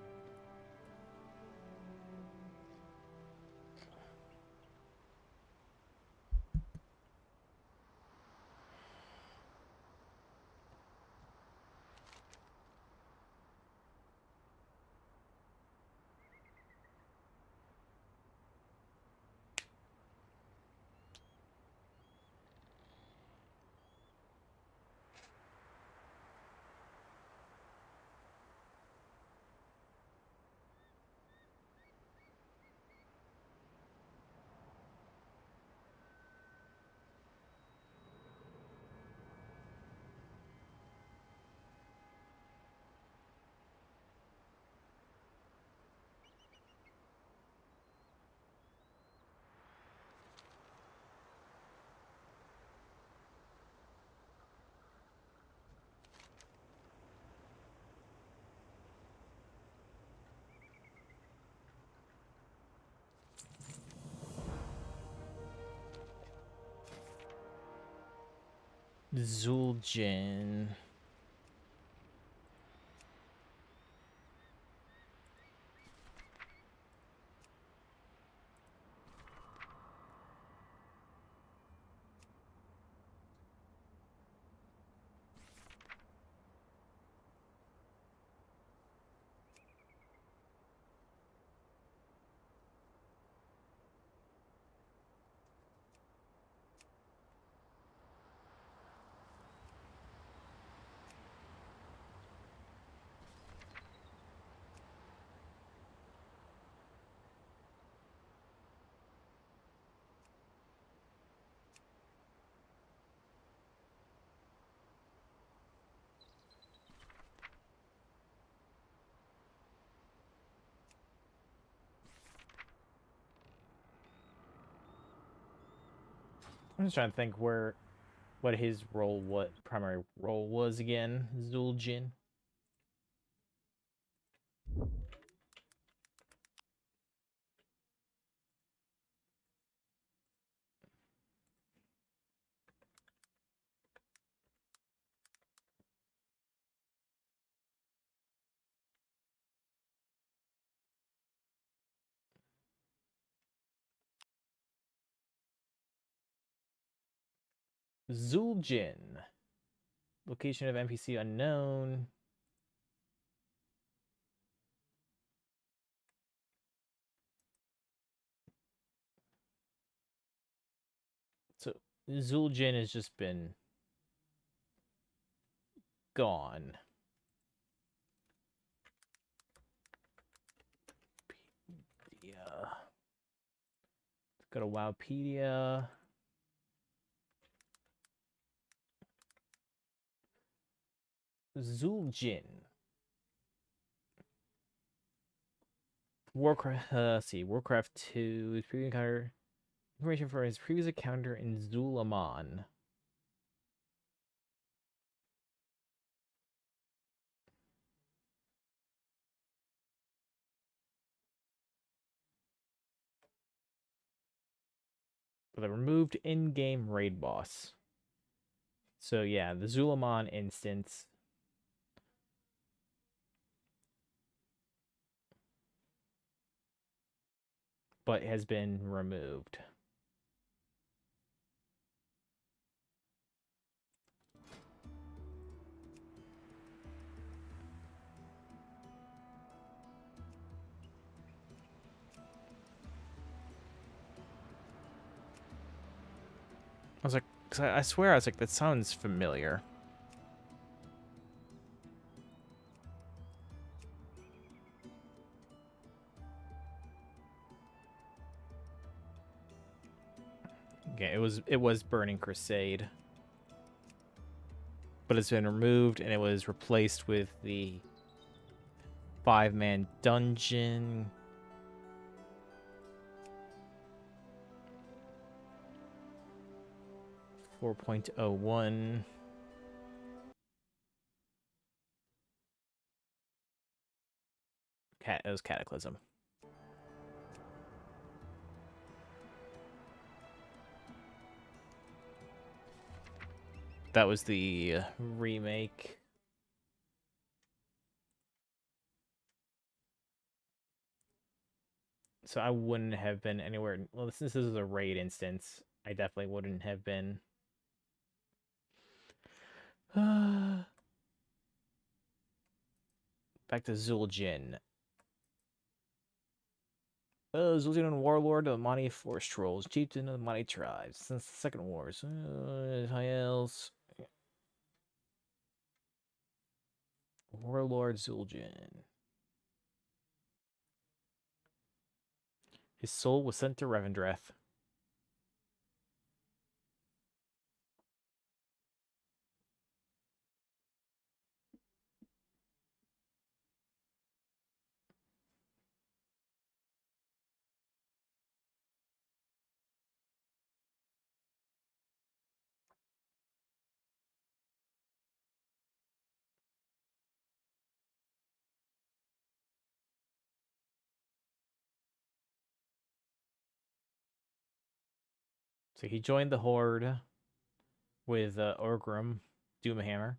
Zul'Aman. I'm just trying to think what his role, what primary role was again. Zul'Jin. Zul'Jin. Location of NPC unknown. So Zul'Jin has just been gone. Yeah. Let's go to Wowpedia. Zul'Jin. Warcraft. Let's see. Warcraft 2. His previous encounter. Information for his previous encounter in Zul'Aman. The removed in-game raid boss. So yeah, the Zul'Aman instance. But has been removed. I was like, 'cause I swear I was like, that sounds familiar. Yeah, it was Burning Crusade. But it's been removed and it was replaced with the 5-man dungeon. .01. It was Cataclysm. That was the remake. So I wouldn't have been anywhere. Well, since this is a raid instance, I definitely wouldn't have been. Back to Zul'Jin. Zul'Jin and Warlord of the Mani Forest Trolls, chieftain of the Mani tribes. Since the Second Wars. High Elves. Warlord Zul'Jin. His soul was sent to Revendreth. So he joined the Horde with Orgrim, Doomhammer.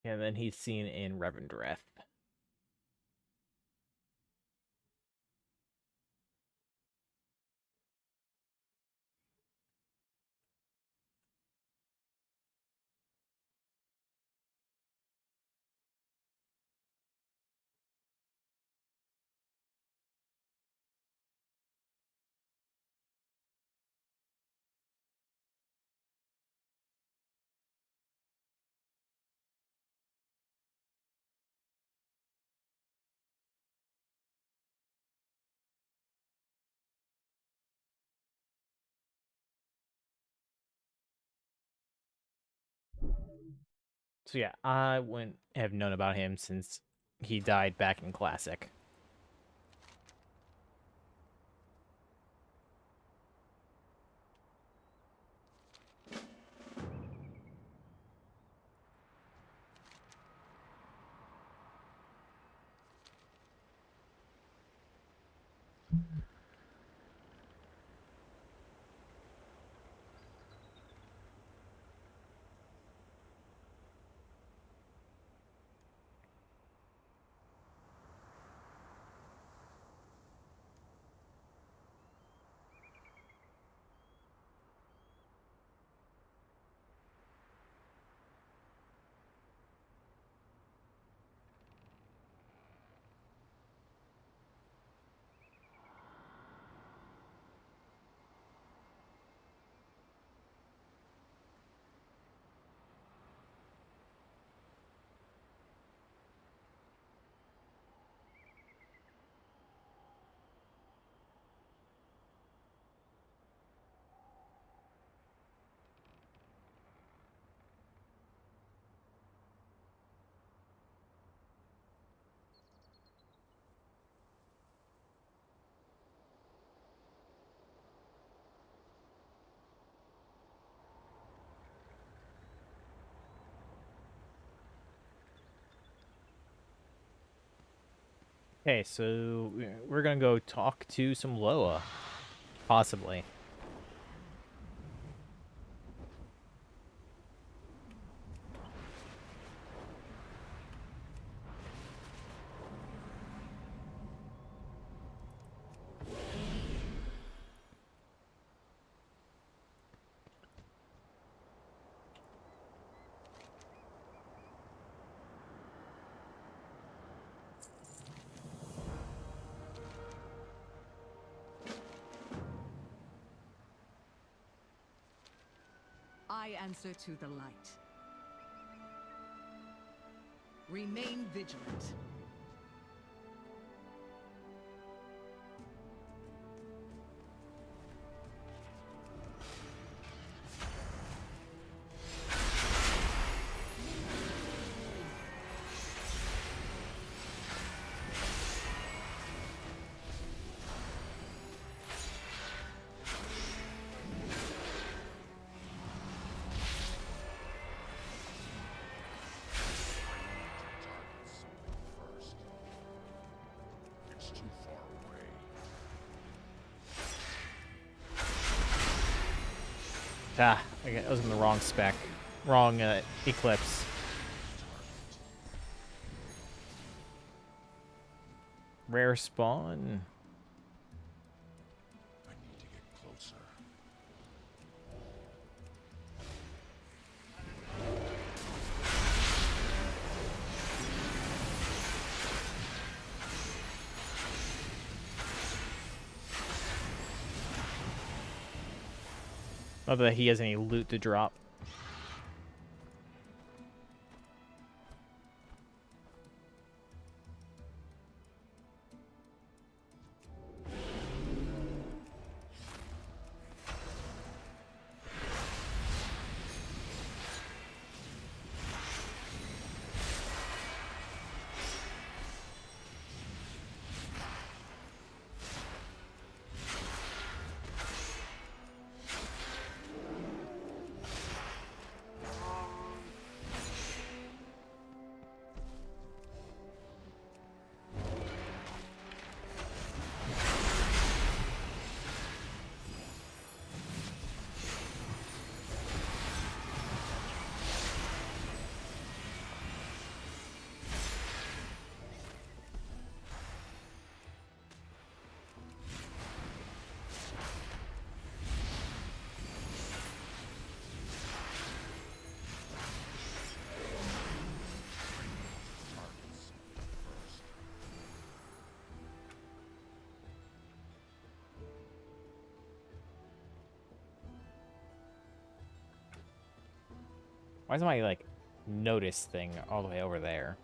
And then he's seen in Revendreth. So yeah, I wouldn't have known about him since he died back in Classic. Okay, so we're gonna go talk to some Loa, possibly. I answer to the light. Remain vigilant. It's too far away. Ah, okay, I was in the wrong spec. Wrong Eclipse. Rare spawn. I need to get closer. Not that he has any loot to drop. Why is my, like, notice thing all the way over there?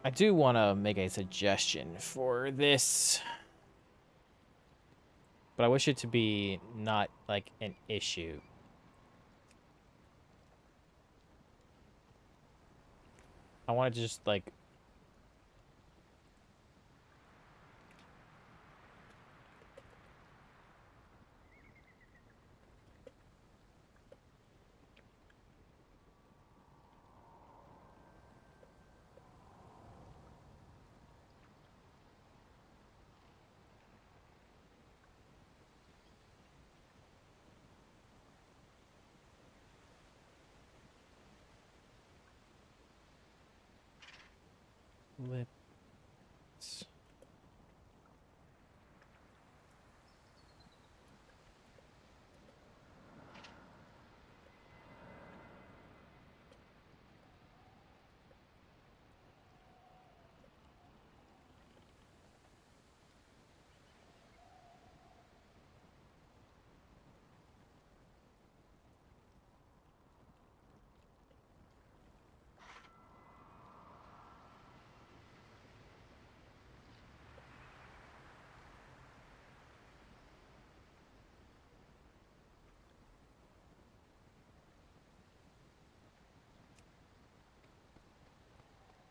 I do want to make a suggestion for this, but I wish it to be not, like, an issue. I want to just, like... Lips.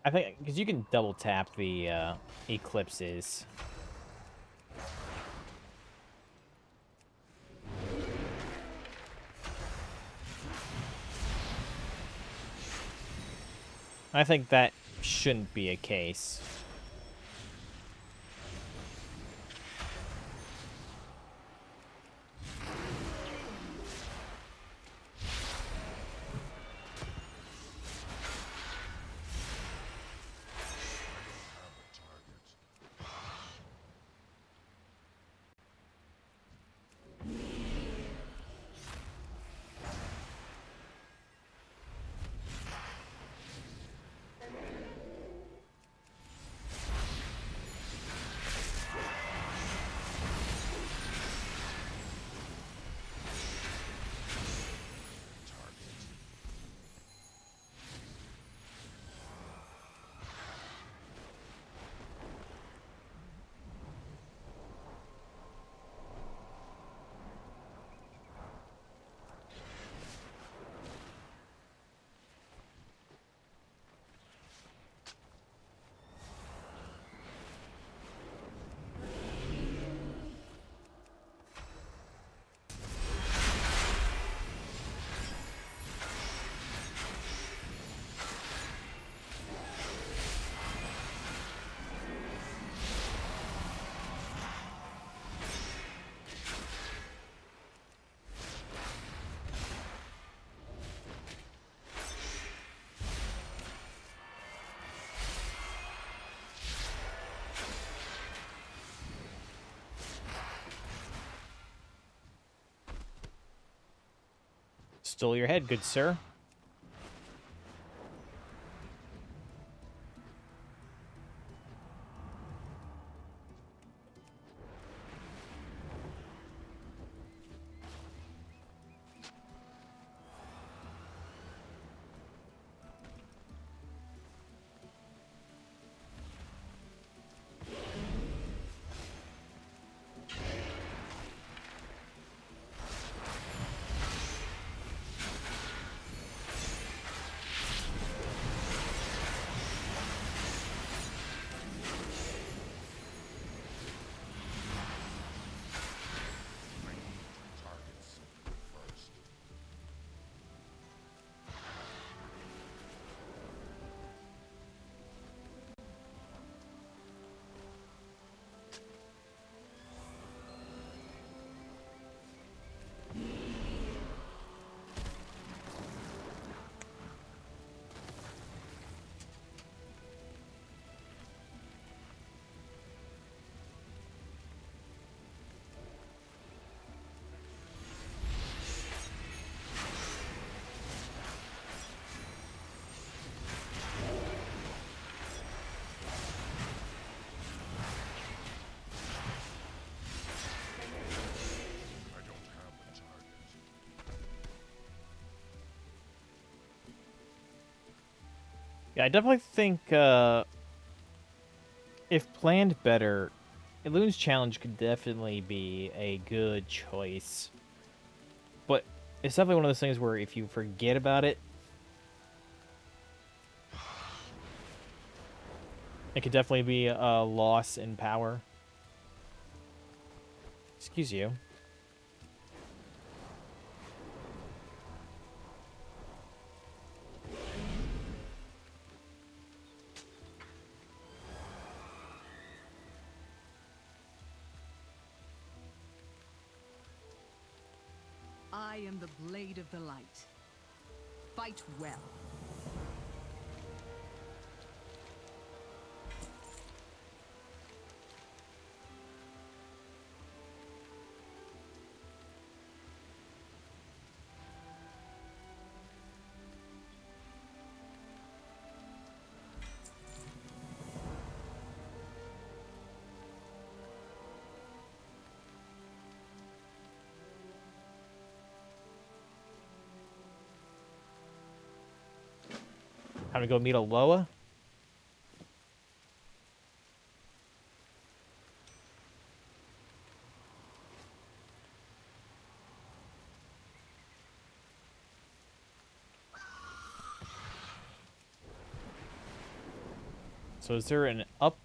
I think, because you can double tap the eclipses. I think that shouldn't be a case. Stole your head, good sir. Yeah, I definitely think if planned better, Elune's Challenge could definitely be a good choice. But it's definitely one of those things where if you forget about it, it could definitely be a loss in power. Excuse you. I am the blade of the light. Fight well. Time to go meet a Loa. So is there an up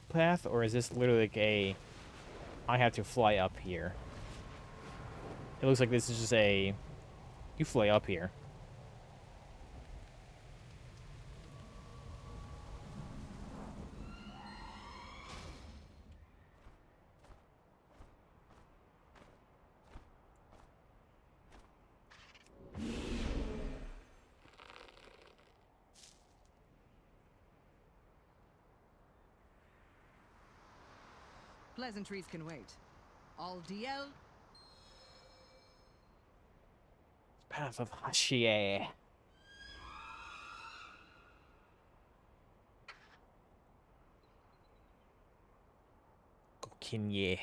path, or is this literally like a I have to fly up here? It looks like this is just a you fly up here. Pleasantries can wait. All DL. Path of Hashie. Gokinye.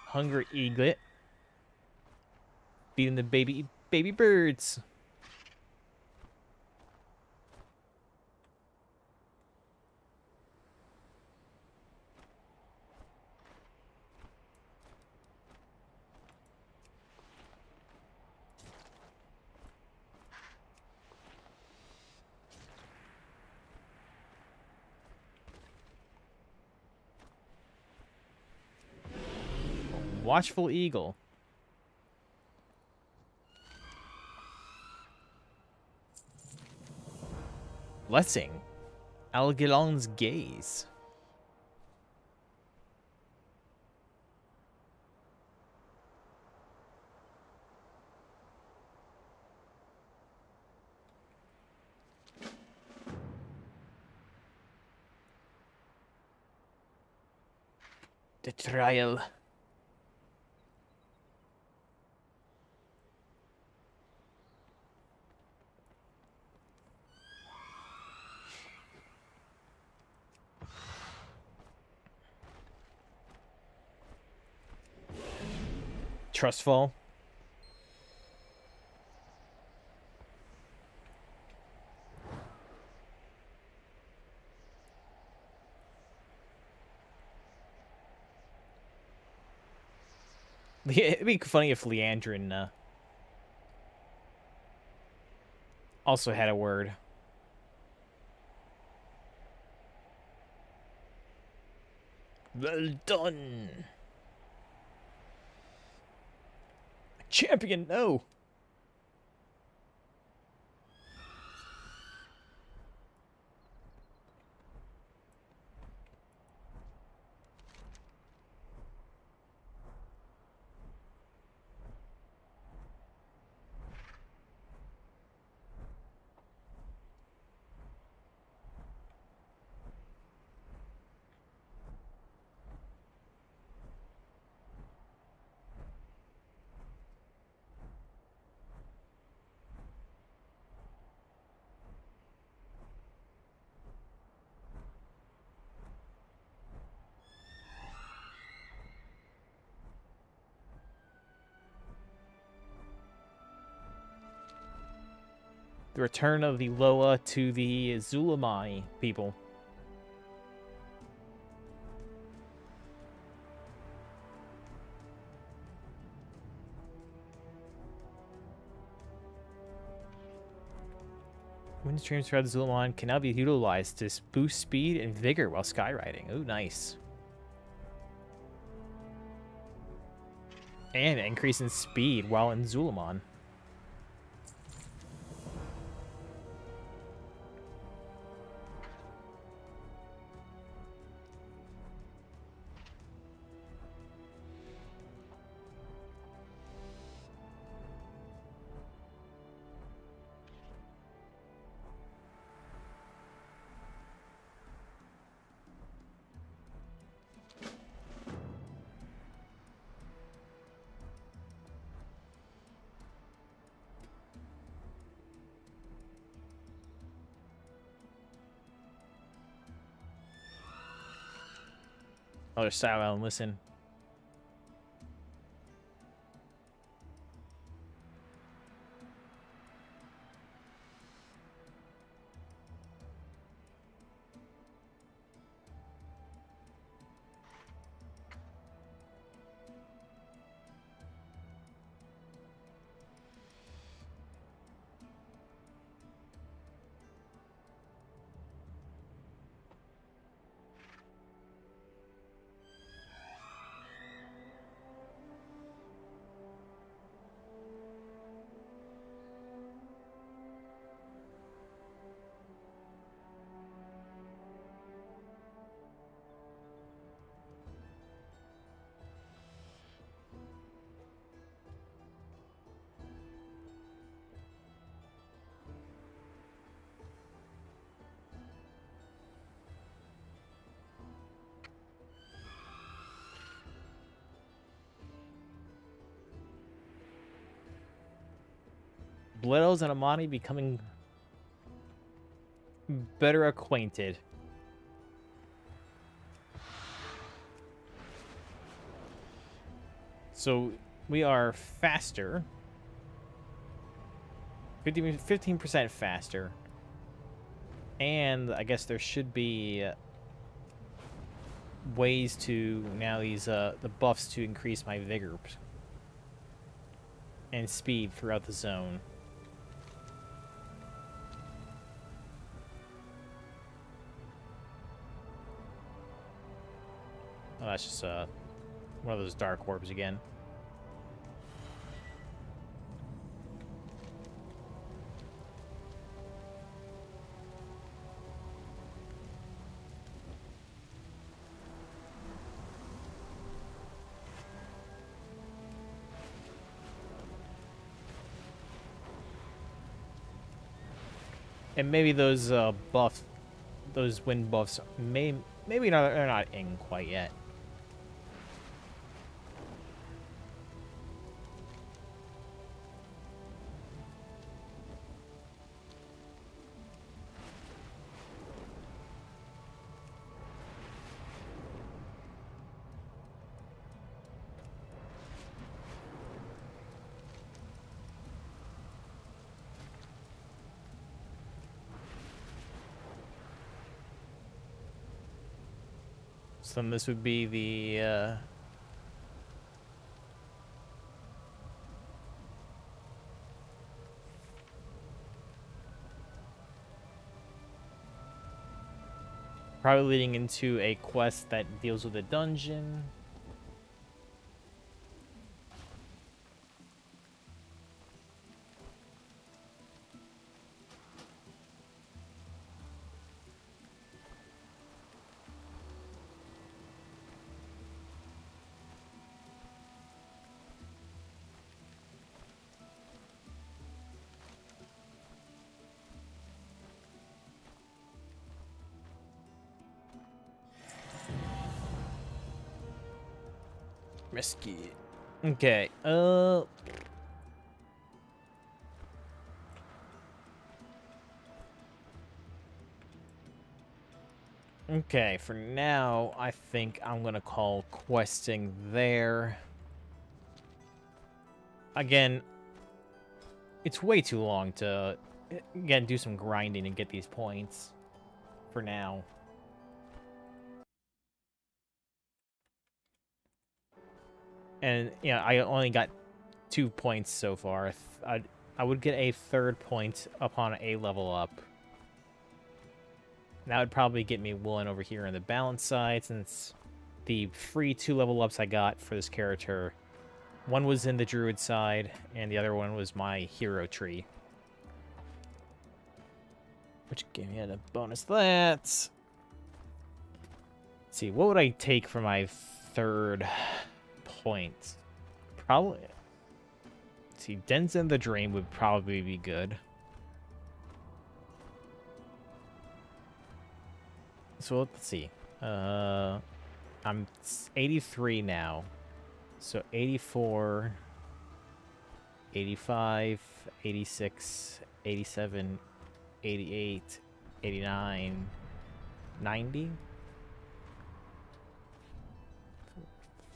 Hungry eaglet. Feeding the baby birds. Watchful eagle. Blessing. Algilon's gaze. The trial. Trustful. It'd be funny if Leandrin also had a word. Well done. Champion, no. The return of the Loa to the Zul'Aman people. Wind streams throughout the Zul'Aman can now be utilized to boost speed and vigor while skyriding. Ooh, nice. And increase in speed while in Zul'Aman. Other side and listen. Bledos and Amani becoming better acquainted. So we are faster. 15% faster. And I guess there should be ways to now use the buffs to increase my vigor and speed throughout the zone. Oh, that's just one of those dark orbs again. And maybe those those wind buffs, maybe not, they're not in quite yet. So then this would be the Probably leading into a quest that deals with a dungeon. Risky. Okay. Okay, for now, I think I'm gonna call questing there. Again, it's way too long to, again, do some grinding and get these points for now. And, yeah, I only got 2 points so far. I would get a 3rd point upon a level up. That would probably get me 1 over here on the balance side, since the free 2 level ups I got for this character, one was in the Druid side, and the other one was my hero tree. Which gave me a bonus that. Let's see, what would I take for my 3rd point? Probably... Let's see, Dens in the Dream would probably be good. So let's see. I'm 83 now. So 84, 85, 86, 87, 88, 89, 90.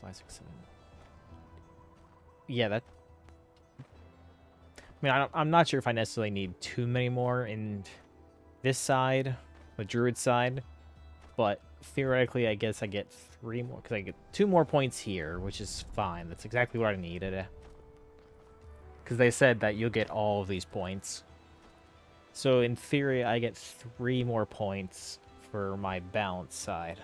5, 6, 7. Yeah, that... I mean, I'm not sure if I necessarily need too many more in this side, the Druid side, but theoretically, I guess I get 3 more, because I get 2 more points here, which is fine. That's exactly what I needed. Because they said that you'll get all of these points. So in theory, I get 3 more points for my balance side.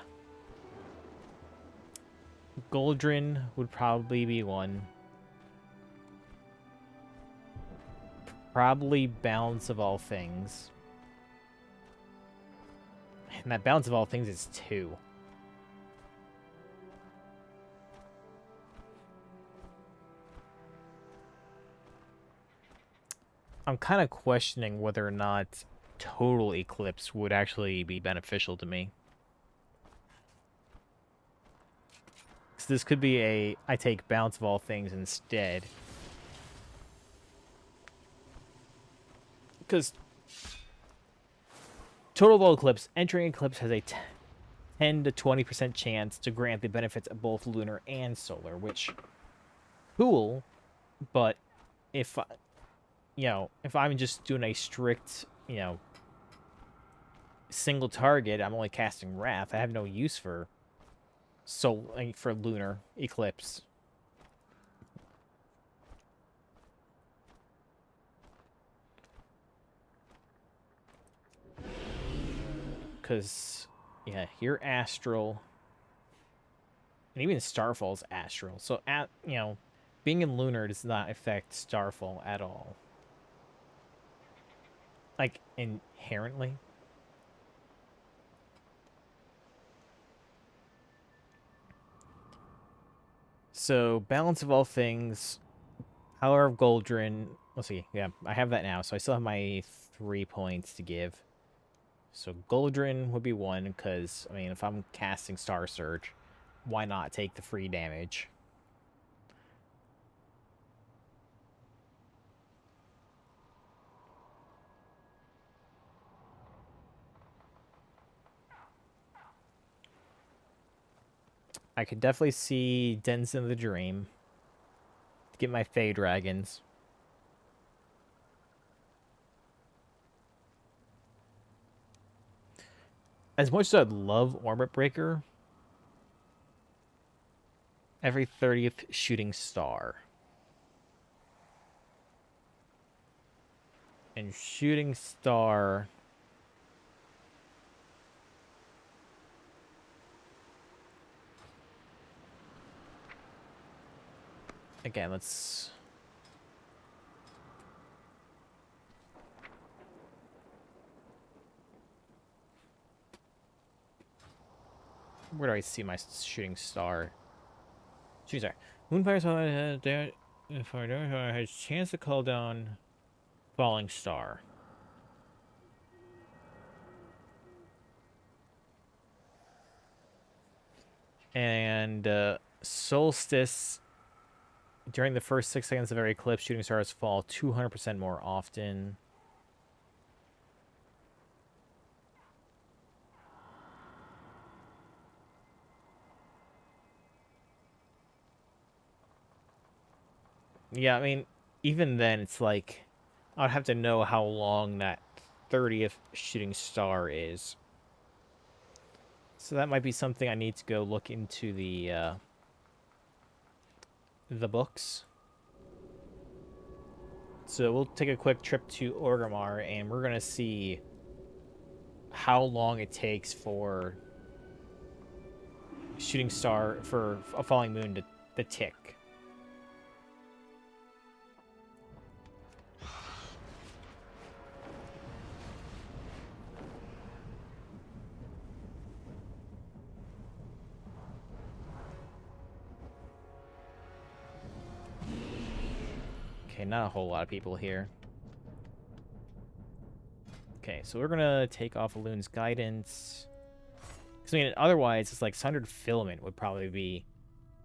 Goldrin would probably be 1. Probably Balance of All Things. And that Balance of All Things is 2. I'm kind of questioning whether or not Total Eclipse would actually be beneficial to me. So this could be I take Balance of All Things instead. Because Total Eclipse, entering Eclipse has a 10 to 20% chance to grant the benefits of both lunar and solar, which, cool, but if, if I'm just doing a strict, single target, I'm only casting Wrath, I have no use for lunar Eclipse. Because, yeah, you're astral. And even Starfall's astral. So, being in lunar does not affect Starfall at all. Like, inherently. So, Balance of All Things, Power of Goldrin. Let's see. Yeah, I have that now. So, I still have my 3 points to give. So Goldrin would be 1, because, I mean, if I'm casting Star Surge, why not take the free damage? I could definitely see Dens in the Dream to get my Fey Dragons. As much as I'd love Orbit Breaker, every 30th Shooting Star. And Shooting Star Again, let's... Where do I see my shooting star? Shooting star. Moonfire has chance to call down falling star. And solstice, during the first 6 seconds of every eclipse, shooting stars fall 200% more often. Yeah, I mean, even then, it's like, I'd have to know how long that 30th shooting star is. So that might be something I need to go look into the books. So we'll take a quick trip to Orgrimmar, and we're going to see how long it takes for shooting star, for a falling moon to tick. Okay, not a whole lot of people here. Okay, so we're gonna take off Loon's guidance. 'Cause, I mean, otherwise, it's like Sundered Filament would probably be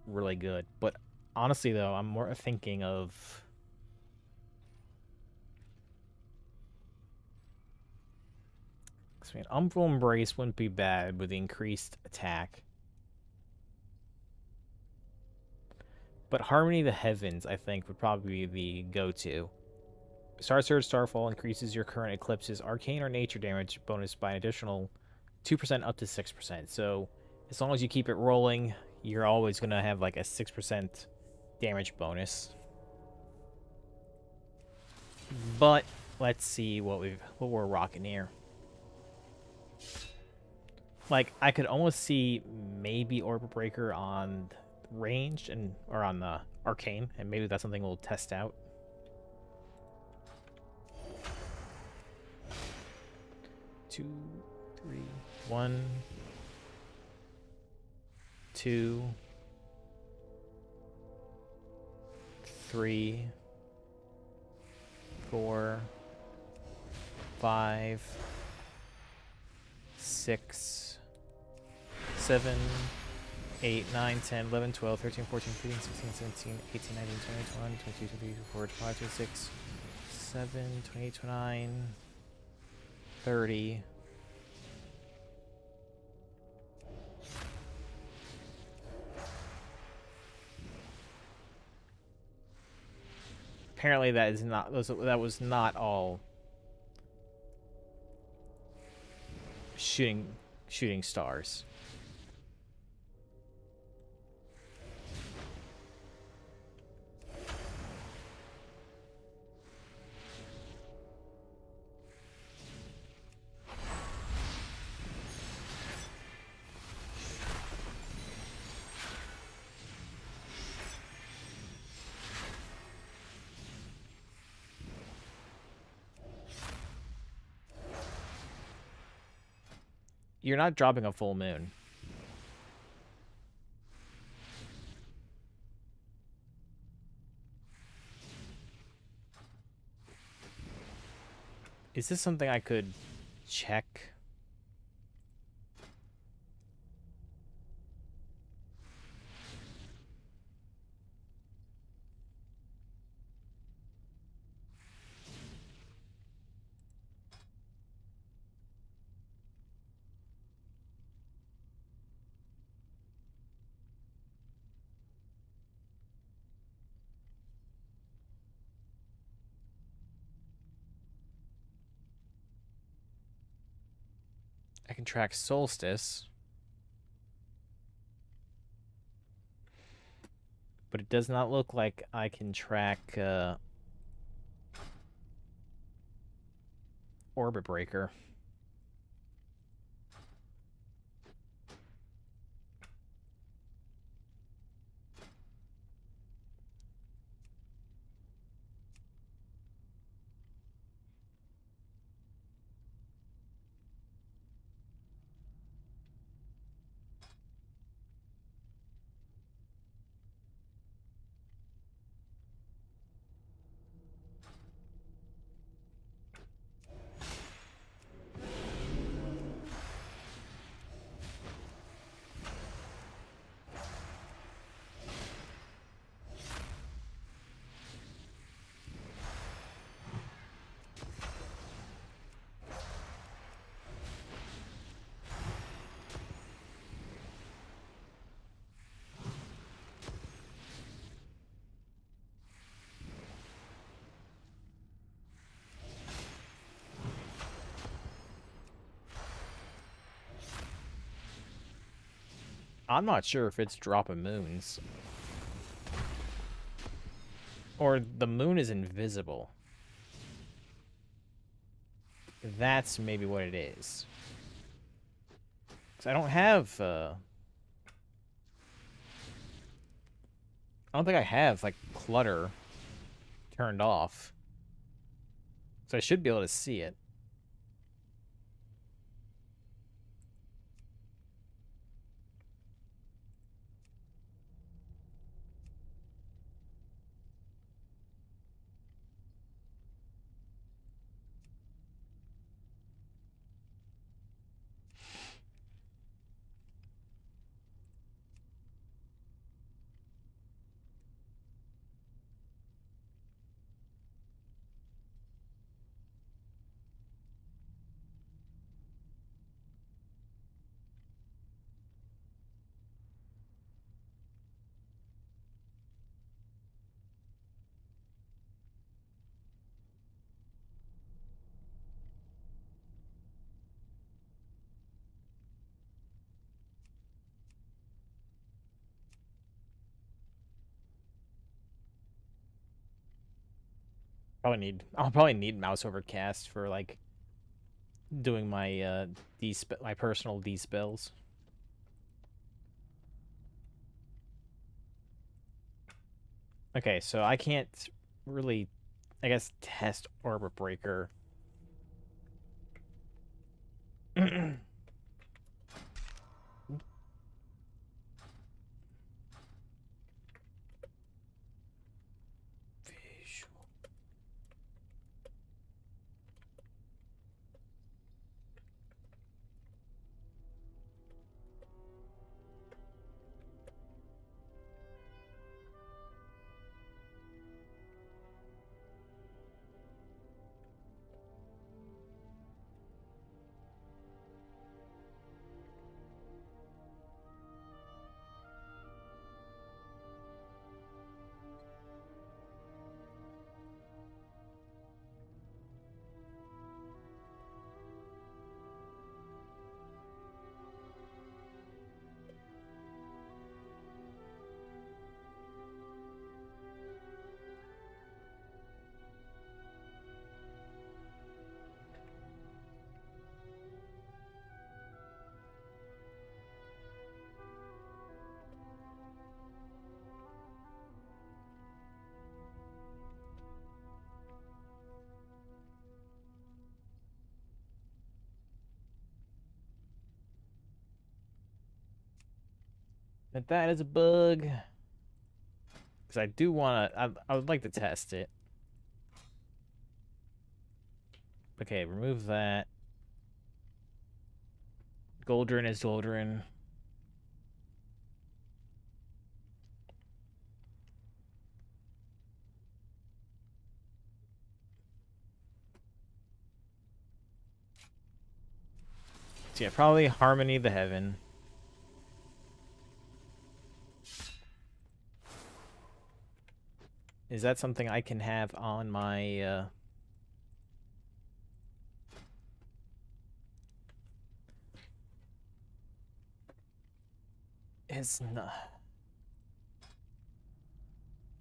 really good. But honestly, though, I'm more thinking of... I mean, Umbral Embrace wouldn't be bad with the increased attack. But Harmony of the Heavens, I think, would probably be the go-to. Star Surge Starfall increases your current Eclipse's arcane or nature damage bonus by an additional 2% up to 6%. So as long as you keep it rolling, you're always going to have like a 6% damage bonus. But let's see what we're rocking here. Like, I could almost see maybe Orbit Breaker on ranged or on the arcane, and maybe that's something we'll test out. Two, three, 1, 2, 3, 4, 5, 6, 7, 8, 9, 10, 11, 12, 13, 14, 15, 16, 17, 18, 19, 20, 21, 22, 23, 24, 25, 26, 27, 28, 29, 30. Apparently that was not all shooting stars. You're not dropping a full moon. Is this something I could check? I can track solstice. But it does not look like I can track Orbit Breaker. I'm not sure if it's dropping moons. Or the moon is invisible. That's maybe what it is. 'Cause I don't have, I don't think I have, like, clutter turned off. So I should be able to see it. I'll probably need mouse overcast for, like, doing my, my personal D-spells. Okay, so I can't really, I guess, test Orbit Breaker. Visual. But that is a bug. Because I do want to, I would like to test it. Okay, remove that. Goldrin is Goldrin. So yeah, probably Harmony the Heaven. Is that something I can have on my, It's not.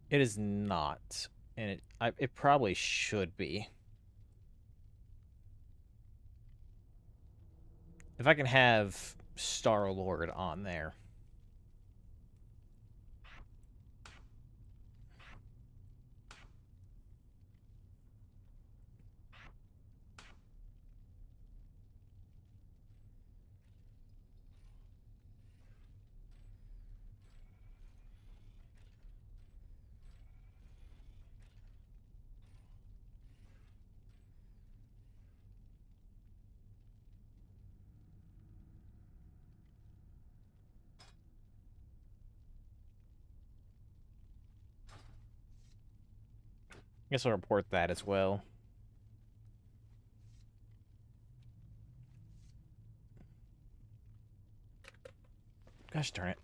It is not. And it probably should be. If I can have Star-Lord on there. I guess I'll report that as well. Gosh darn it.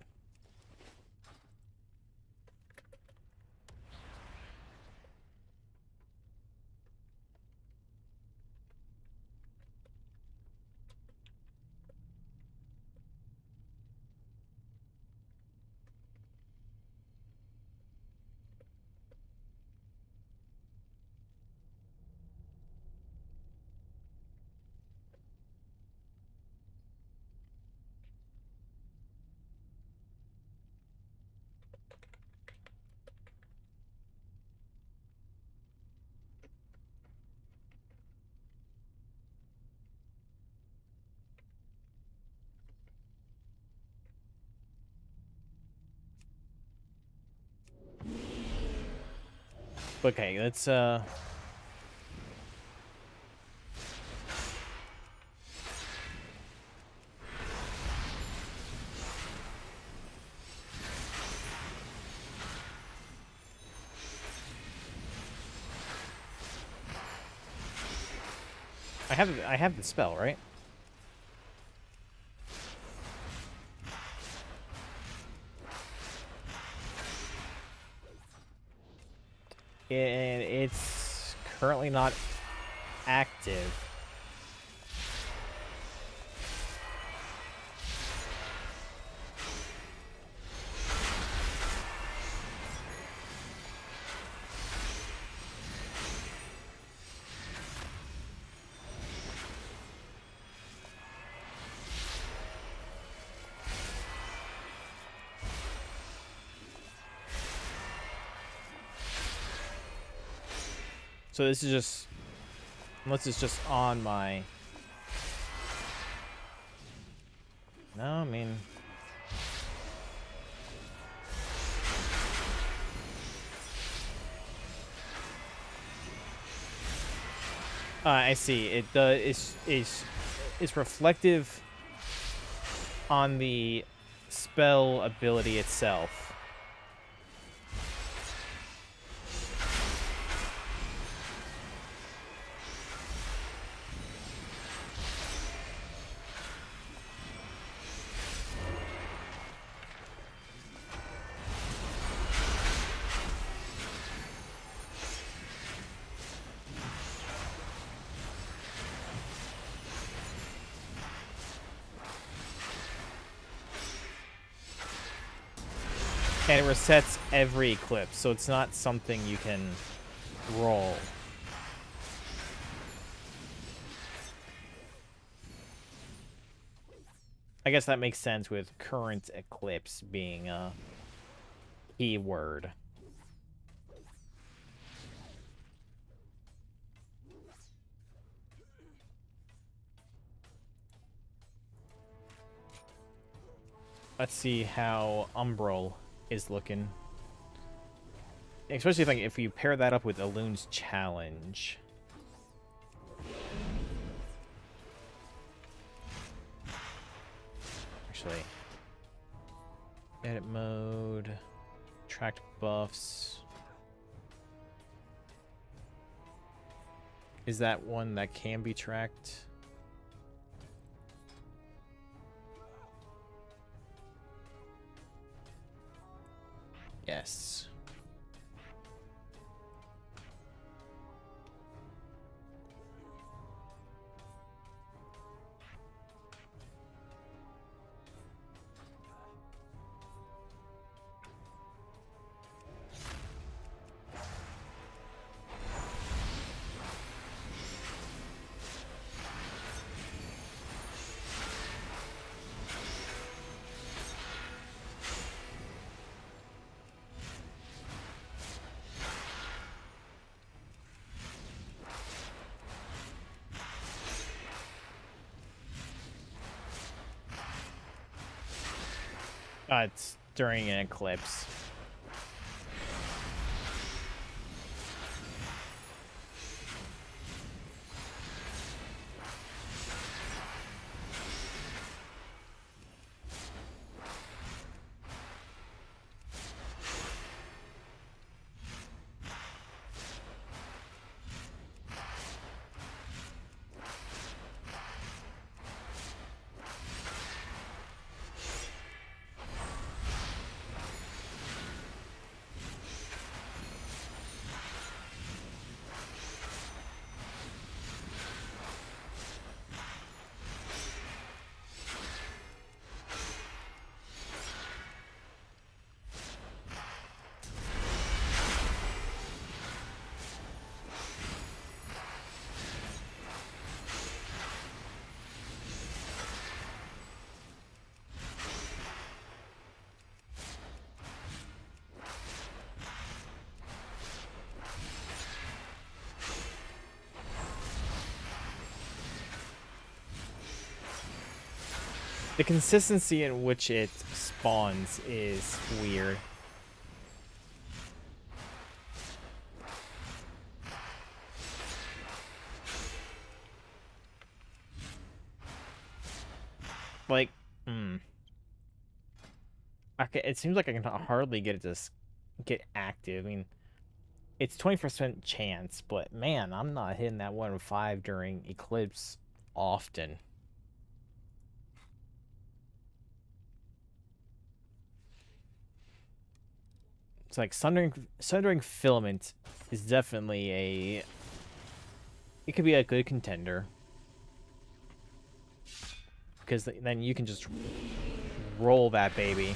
Okay, let's I have the spell, right? And it's currently not active. So this is just, unless it's just on my, no, I mean, I see. It it's reflective on the spell ability itself. And it resets every eclipse, so it's not something you can roll. I guess that makes sense with current eclipse being a keyword. Let's see how Umbral is looking. Especially if you pair that up with Elun's Challenge. Actually, edit mode, tracked buffs. Is that one that can be tracked? Yes. It's during an eclipse. The consistency in which it spawns is weird. Like, it seems like I can hardly get it to get active. I mean, it's 20% chance, but man, I'm not hitting that 1 in 5 during Eclipse often. It's like Sundering Filament is definitely a... It could be a good contender. Because then you can just roll that baby.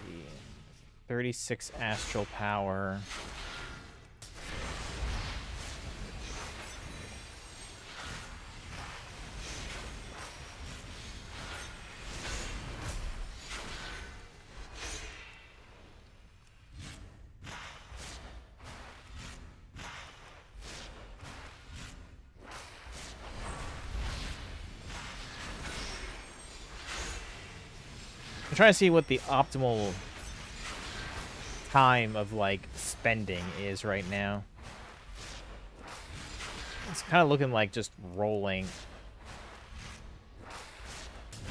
Yeah. 36 astral power. I'm trying to see what the optimal time of, like, spending is right now. It's kind of looking like just rolling.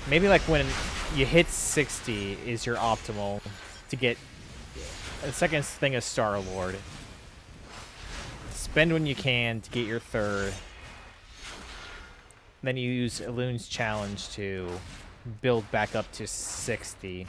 Maybe, like, when you hit 60 is your optimal to get a second thing of Star-Lord. Spend when you can to get your third. Then you use Elun's Challenge to build back up to 60.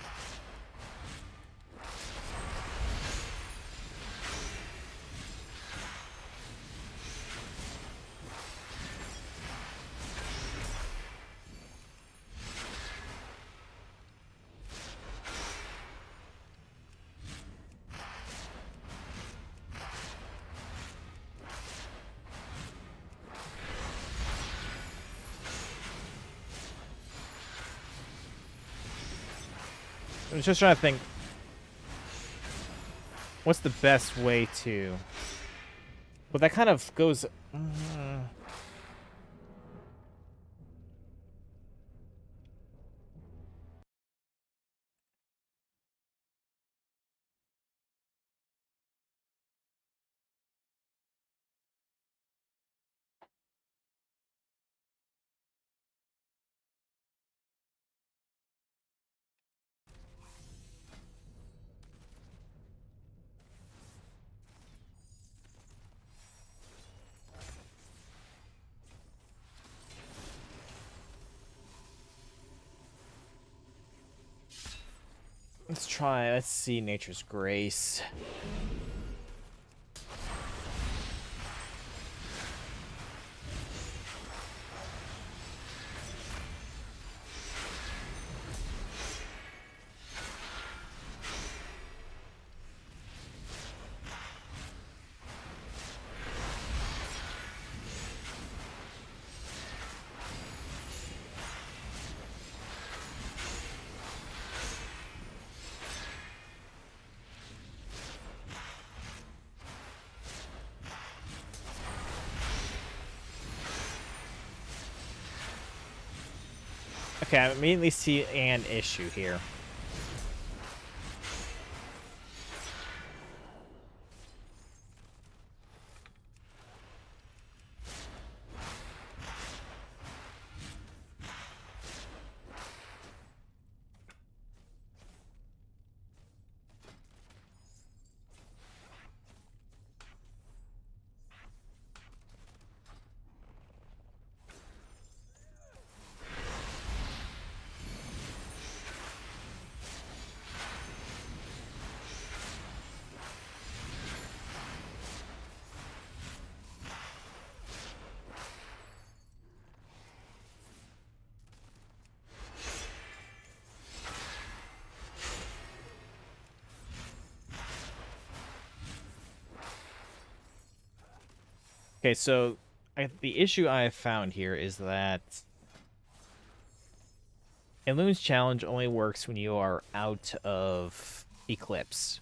I was just trying to think, what's the best way to... Well, that kind of goes... Let's see Nature's Grace. Okay, I immediately see an issue here. Okay, so the issue I have found here is that Elun's challenge only works when you are out of Eclipse.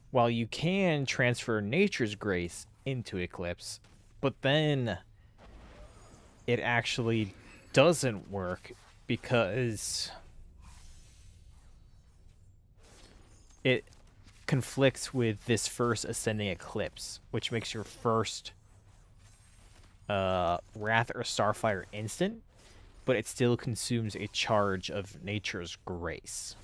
While you can transfer Nature's Grace into Eclipse, but then it actually doesn't work because it conflicts with this first Ascending Eclipse, which makes your first Wrath or Starfire instant, but it still consumes a charge of Nature's Grace.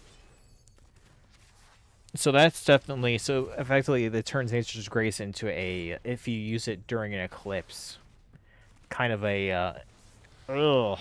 So that's definitely, so effectively it turns Nature's Grace into a, if you use it during an eclipse, kind of a, ugh.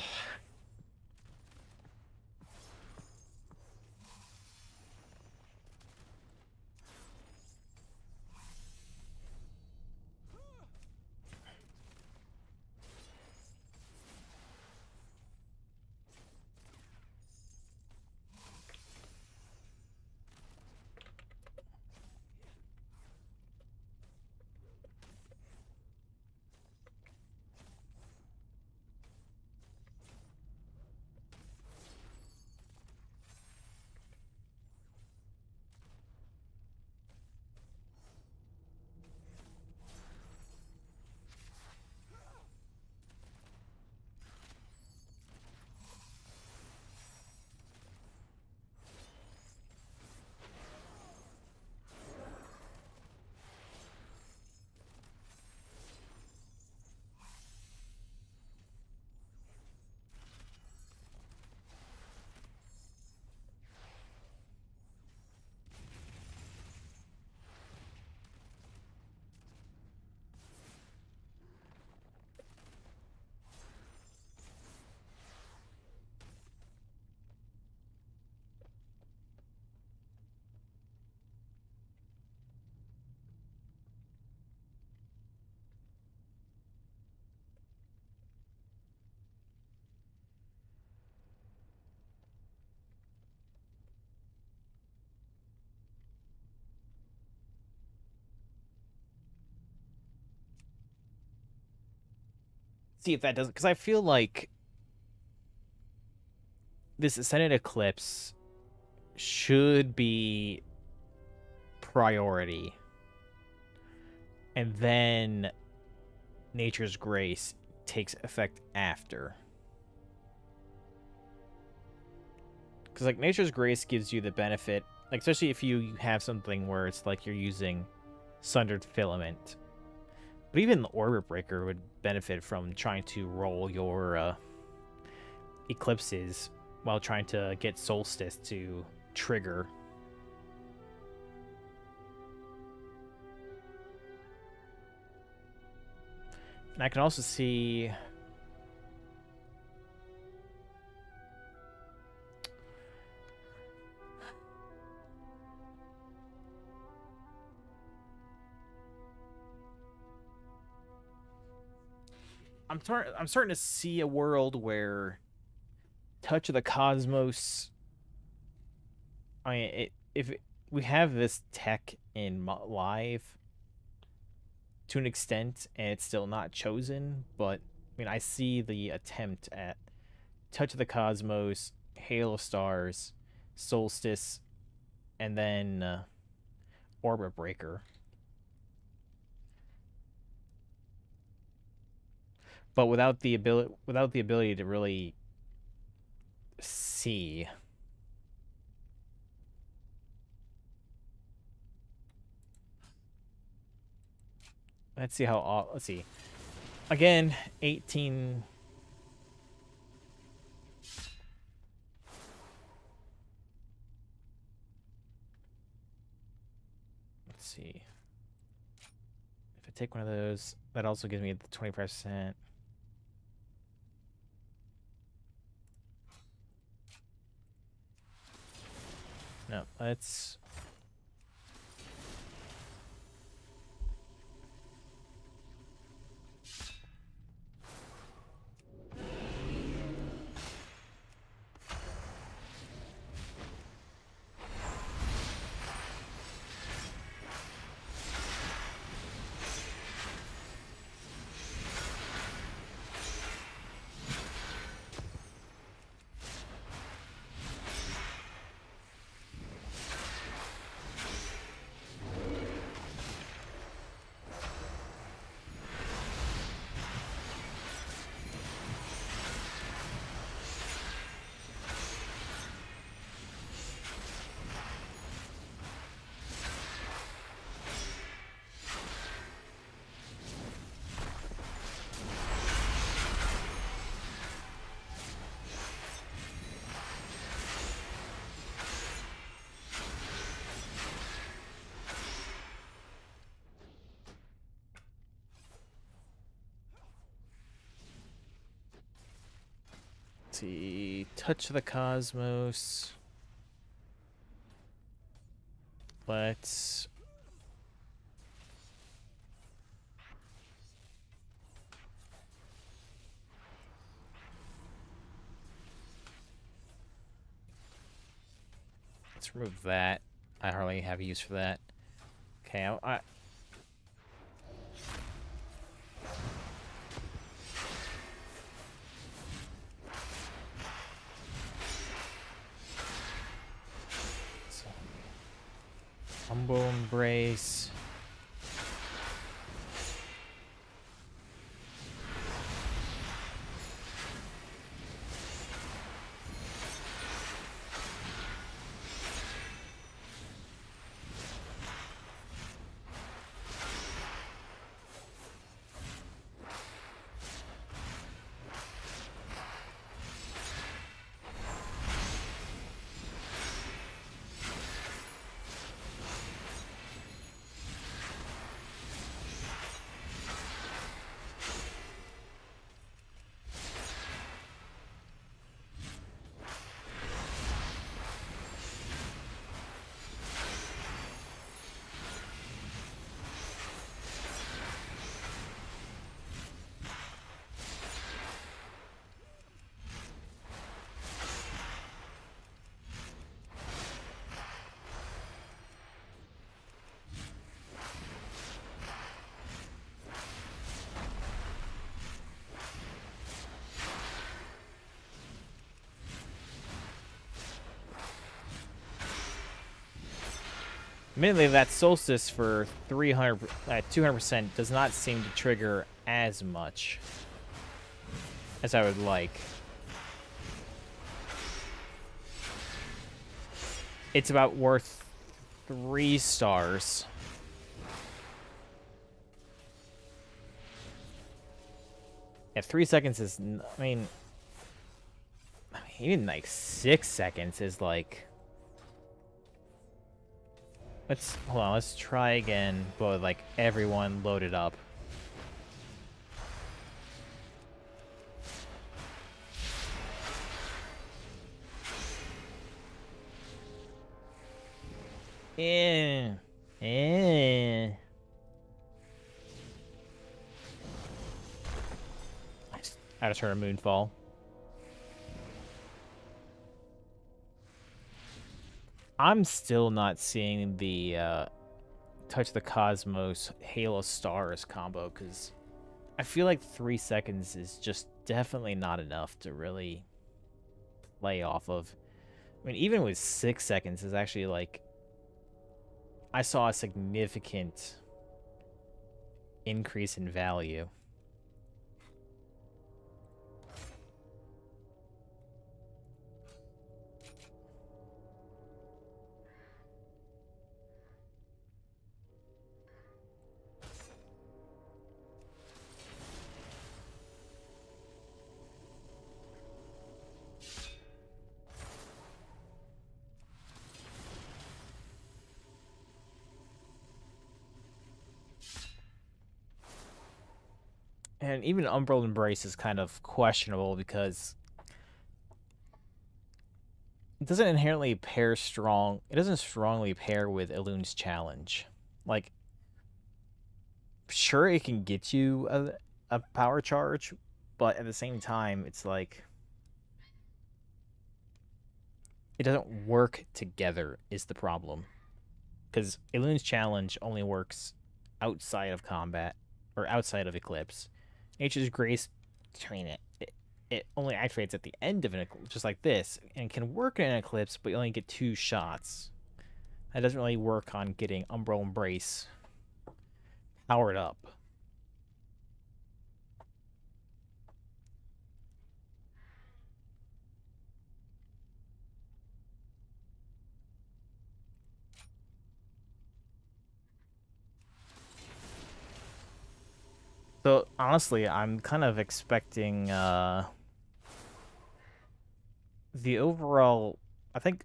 See if that doesn't, because I feel like this Ascended Eclipse should be priority, and then Nature's Grace takes effect after. Because, like, Nature's Grace gives you the benefit, like, especially if you have something where it's like you're using Sundered Filament. But even the Orbit Breaker would benefit from trying to roll your eclipses while trying to get Solstice to trigger. And I can also see... I'm starting to see a world where Touch of the Cosmos... I mean, we have this tech in live to an extent, and it's still not chosen, but I mean, I see the attempt at Touch of the Cosmos, Hail of Stars, Solstice, and then Orbit Breaker. But without the ability to really see. Let's see how. Let's see. Again, 18. Let's see. If I take one of those, that also gives me the 25%. No, let's... see. Touch the Cosmos. Let's... Let's remove that. I hardly have use for that. Okay, Humble Embrace. Admittedly, that Solstice for 200% does not seem to trigger as much as I would like. It's about worth 3 stars. Yeah, 3 seconds is... I mean, even like 6 seconds is like... Hold on, let's try again, but with, like, everyone loaded up. I just heard a moonfall. I'm still not seeing the Touch the Cosmos Halo Stars combo, because I feel like 3 seconds is just definitely not enough to really play off of. I mean, even with 6 seconds is actually like... I saw a significant increase in value. And even Umbral Embrace is kind of questionable because it doesn't inherently pair strong. It doesn't strongly pair with Elun's Challenge. Like, sure, it can get you a power charge, but at the same time, it's like... it doesn't work together is the problem. Because Elun's Challenge only works outside of combat, or outside of Eclipse. Nature's Grace, I mean, it only activates at the end of an Eclipse, just like this, and can work in an Eclipse, but you only get 2 shots. That doesn't really work on getting Umbral Embrace powered up. So, honestly, I'm kind of expecting, the overall... I think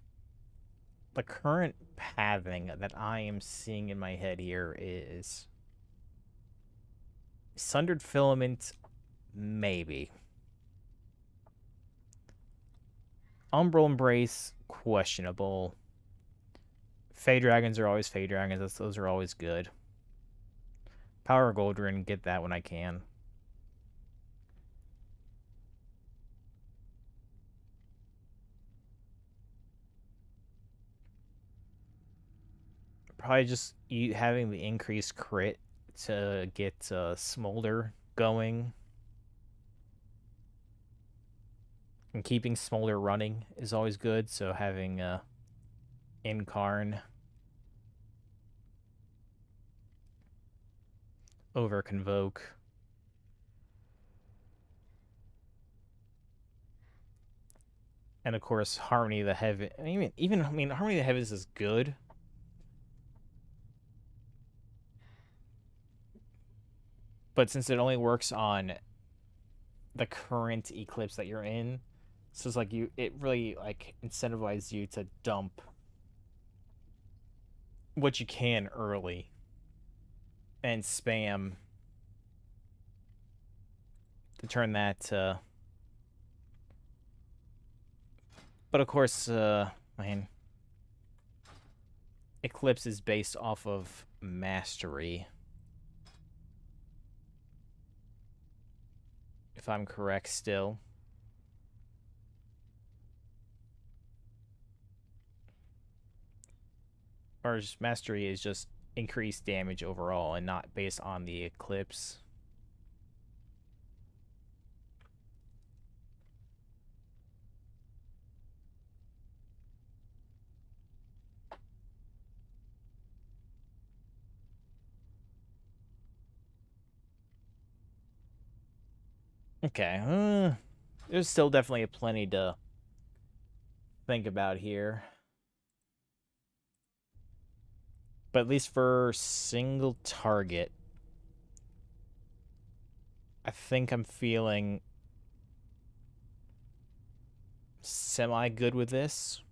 the current pathing that I am seeing in my head here is... Sundered Filament, maybe. Umbral Embrace, questionable. Fey Dragons are always Fey Dragons. Those are always good. Power Goldrin, get that when I can. Probably just having the increased crit to get Smolder going. And keeping Smolder running is always good, so having Incarn over Convoke. And of course, Harmony of the Heaven. Harmony of the Heavens is good. But since it only works on the current eclipse that you're in, so it's like it really like incentivizes you to dump what you can early and spam to turn that but of course Eclipse is based off of mastery, if I'm correct still. Or just mastery is just increased damage overall and not based on the eclipse. Okay, there's still definitely plenty to think about here. But at least for single target, I think I'm feeling semi-good with this.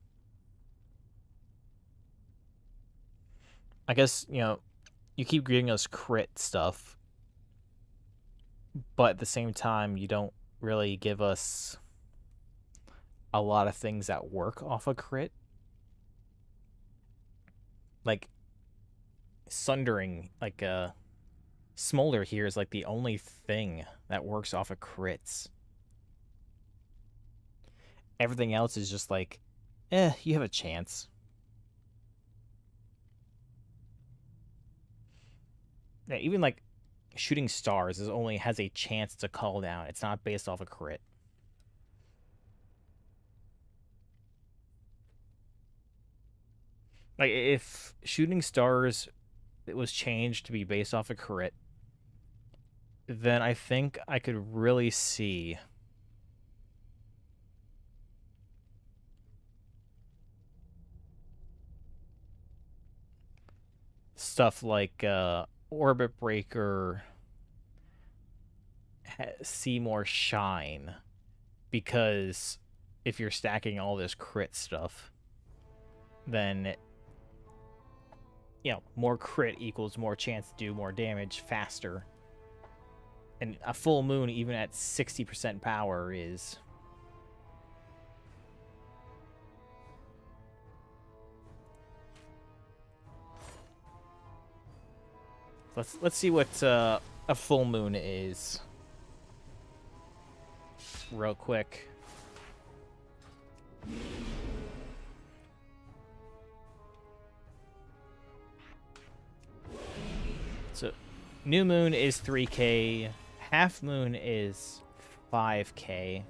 I guess, you keep giving us crit stuff, but at the same time, you don't really give us a lot of things that work off a crit. Like, Sundering, like, Smolder here is, like, the only thing that works off of crits. Everything else is just like, you have a chance. Yeah, even, like, Shooting Stars only has a chance to call down. It's not based off a crit. Like, if Shooting Stars was changed to be based off a crit, then I think I could really see stuff like Orbit Breaker see more shine, because if you're stacking all this crit stuff, then more crit equals more chance to do more damage faster. And a full moon, even at 60% power, is let's see what a full moon is real quick. So, new moon is 3k, half moon is 5k,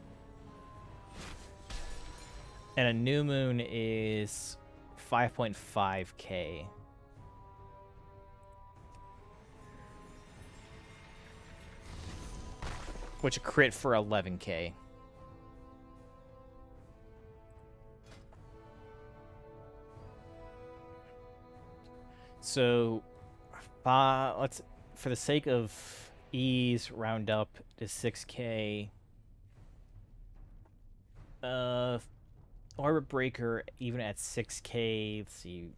and a new moon is 5.5k. Which a crit for 11k. So, let's, for the sake of ease, round up to 6k. Orbit Breaker, even at 6k, let's see,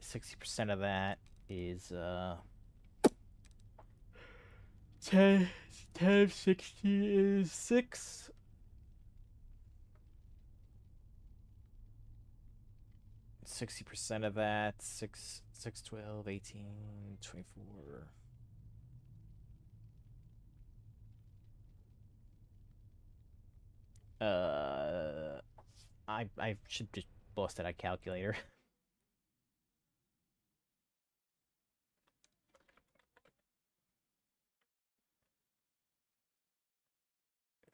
60% of that is 10 of 60 is 6. 60% of that, 6, 12, 18, 24. I should just bust out a calculator.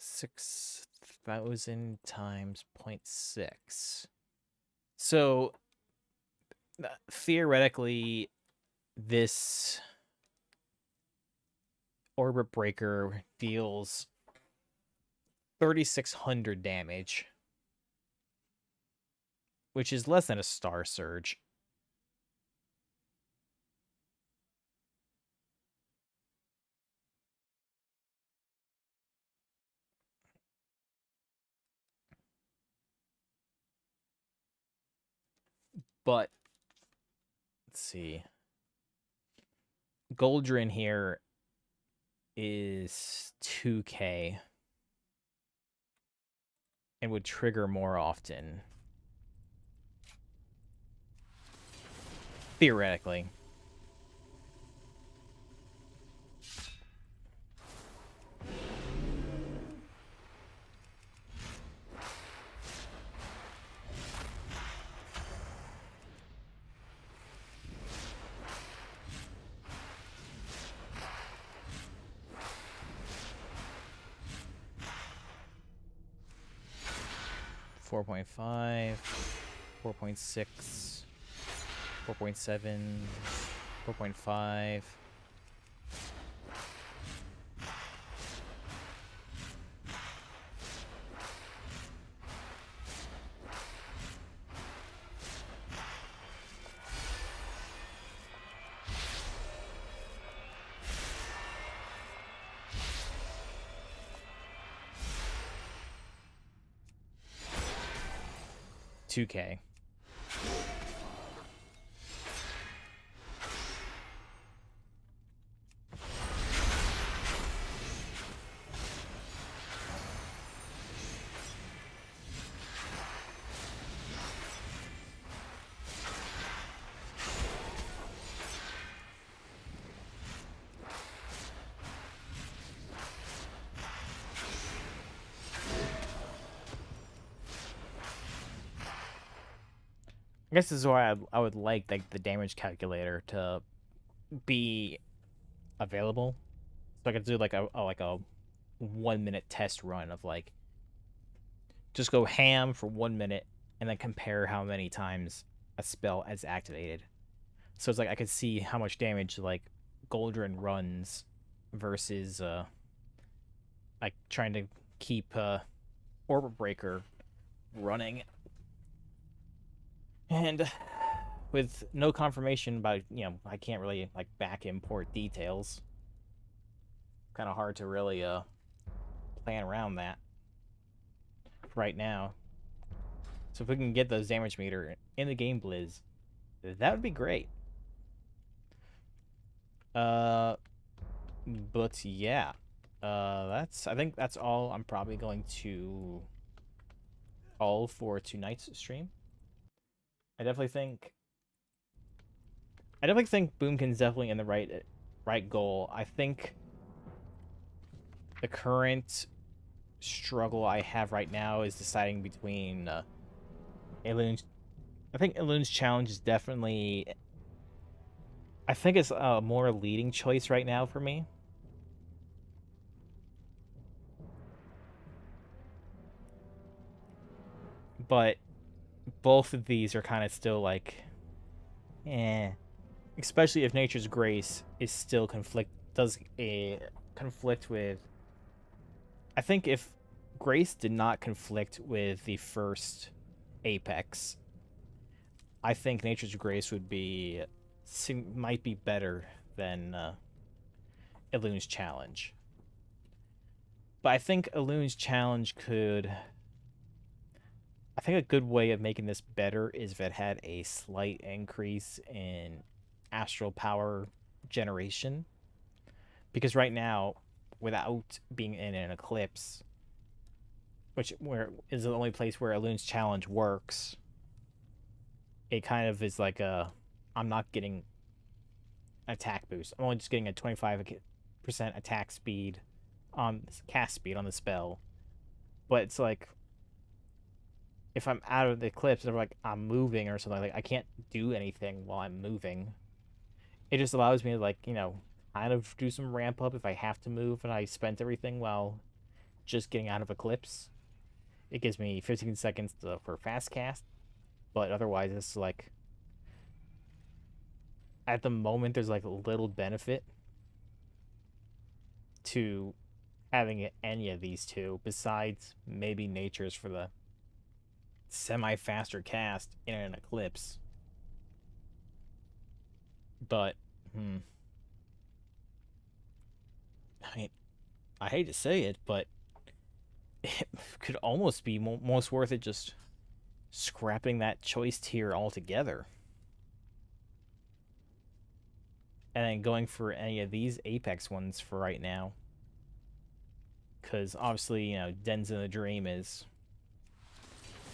$6,000 times 0.6. So theoretically, this orbit breaker deals 3,600 damage, which is less than a Star Surge. But let's see. Goldrin here is 2k and would trigger more often. Theoretically. Four 4.5, 4.6, 4.7, 4.5. $2K. I guess this is why I would like the damage calculator to be available, so I could do like a 1 minute test run of like just go ham for 1 minute and then compare how many times a spell is activated. So it's like I could see how much damage like Goldrin runs versus like trying to keep Orbit Breaker running. And with no confirmation about, I can't really like back import details. Kind of hard to really plan around that right now. So if we can get those damage meter in the game blizz, that would be great. But yeah, I think that's all I'm probably going to call for tonight's stream. I definitely think Boomkin's definitely in the right goal. I think the current struggle I have right now is deciding between Elun's. I think Elun's challenge is definitely. I think it's a more leading choice right now for me. But both of these are kind of still like, especially if Nature's Grace is still conflict with. I think if Grace did not conflict with the first Apex, I think Nature's Grace might be better than Elun's challenge. But I think Elun's challenge I think a good way of making this better is if it had a slight increase in astral power generation. Because right now, without being in an eclipse, which is the only place where Elun's challenge works, it kind of is like a, I'm not getting attack boost. I'm only just getting a 25% attack speed on cast speed on the spell. But it's like, if I'm out of the eclipse or like I'm moving or something, like I can't do anything while I'm moving. It just allows me to, like, you know, kind of do some ramp up if I have to move and I spent everything while just getting out of eclipse. It gives me 15 seconds for fast cast, but otherwise it's like, at the moment there's like little benefit to having any of these two besides maybe nature's for the semi-faster cast in an eclipse. But I mean, I hate to say it, but it could almost be most worth it just scrapping that choice tier altogether and then going for any of these Apex ones for right now, because obviously, you know, Dens in the Dream is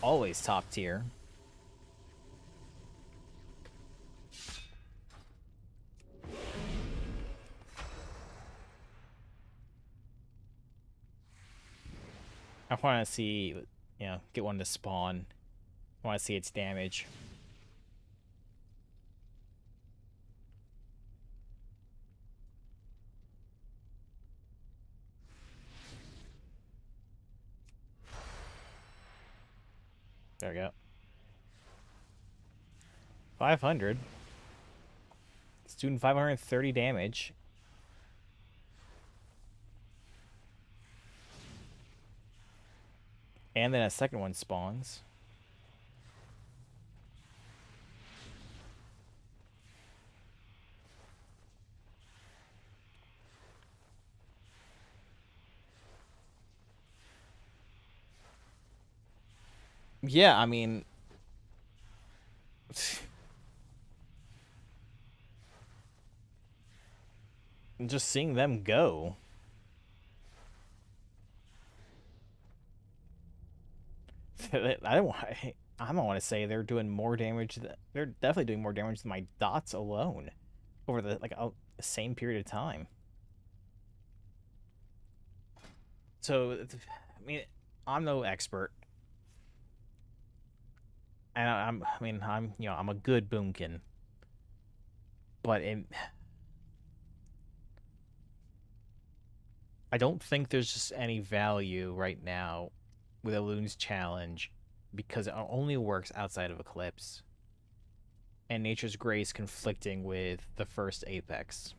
always top tier. I want to see, you know, get one to spawn. I want to see its damage. There we go. 500. It's doing 530 damage. And then a second one spawns. Yeah, I mean, just seeing them go. I don't want to say they're doing more damage. They're definitely doing more damage than my dots alone over the same period of time. So, I mean, I'm no expert. And I'm you know, I'm a good boomkin. But I don't think there's just any value right now with Elun's challenge because it only works outside of Eclipse. And Nature's Grace conflicting with the first Apex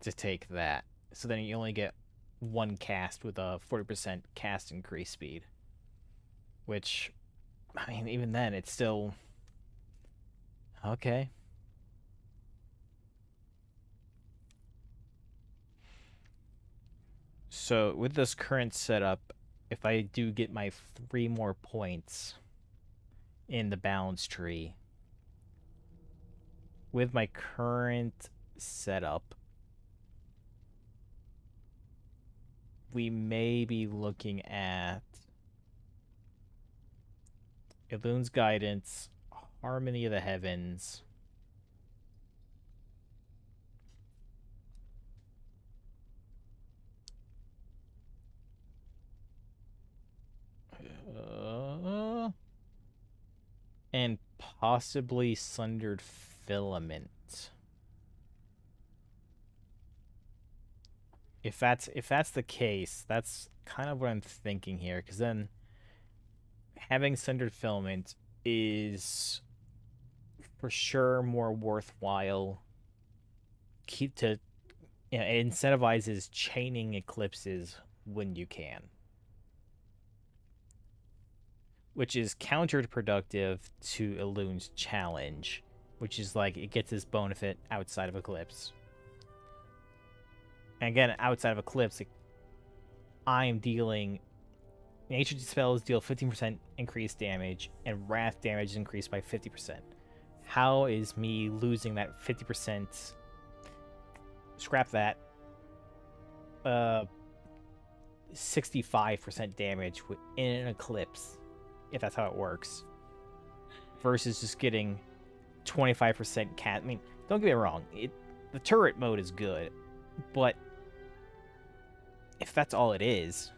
to take that. So then you only get one cast with a 40% cast increase speed. Which, I mean, even then, it's still... Okay. So, with this current setup, if I do get my 3 more points in the balance tree, with my current setup, we may be looking at Elun's Guidance, Harmony of the Heavens, and possibly Sundered Filament. If that's the case, that's kind of what I'm thinking here, because then having Sundered Filament is for sure more worthwhile. It incentivizes chaining eclipses when you can, which is counterproductive to Elun's challenge, which is like it gets this benefit outside of Eclipse. And again, outside of Eclipse, I'm dealing... Nature spells deal 15% increased damage, and Wrath damage is increased by 50%. How is me losing that 50%... Scrap that. 65% damage in an Eclipse, if that's how it works. versus just getting 25% cat. I mean, don't get me wrong, the turret mode is good, but if that's all it is,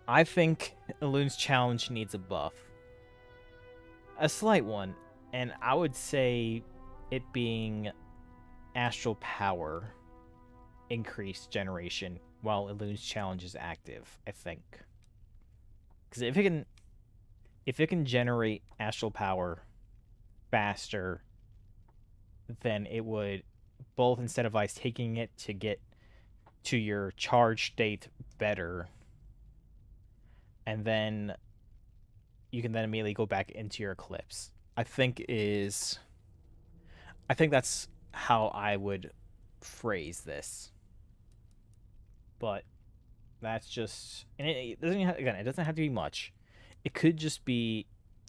I think Elun's challenge needs a buff. A slight one, and I would say it being astral power increased generation while Elun's challenge is active, I think. Because if it can generate astral power faster, then it would both incentivize taking it to get to your charge state better, and then you can then immediately go back into your eclipse. I think that's how I would phrase this. But that's just, and it doesn't it doesn't have to be much. It could just be,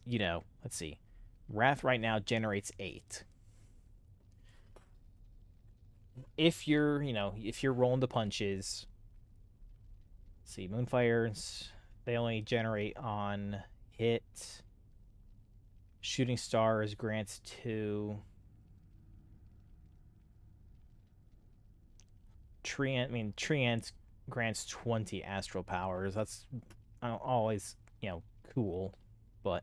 let's see. Wrath right now generates 8. If you're rolling the punches, let's see, Moonfires, they only generate on hit. Shooting Stars grants 2. Tree Ant grants 20 astral powers. That's always, cool, but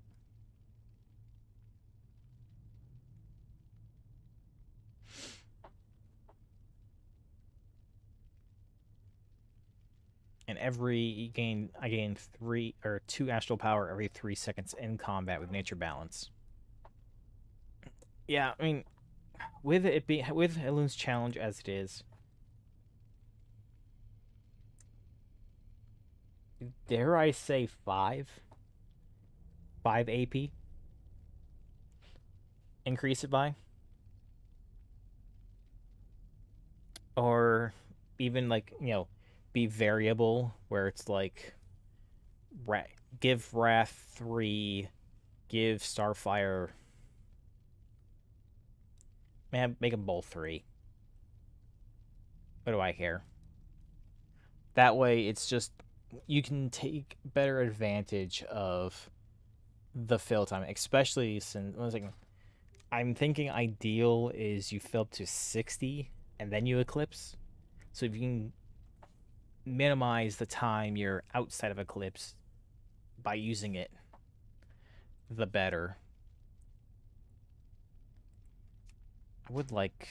and I gain 3 or 2 astral power every 3 seconds in combat with nature balance. Yeah, I mean, with Elun's challenge as it is, dare I say 5 AP? Increase it by? Or even be variable where it's like give Wrath 3, give Starfire, make them both 3. What do I care? That way it's just, you can take better advantage of the fill time, especially since I'm thinking ideal is you fill up to 60 and then you eclipse. So if you can minimize the time you're outside of eclipse by using it, the better. I would like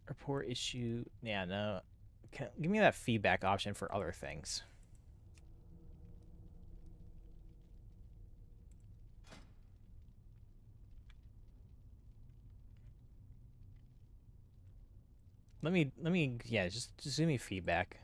report issue. Yeah, no. Give me that feedback option for other things. Let me yeah, just give me feedback.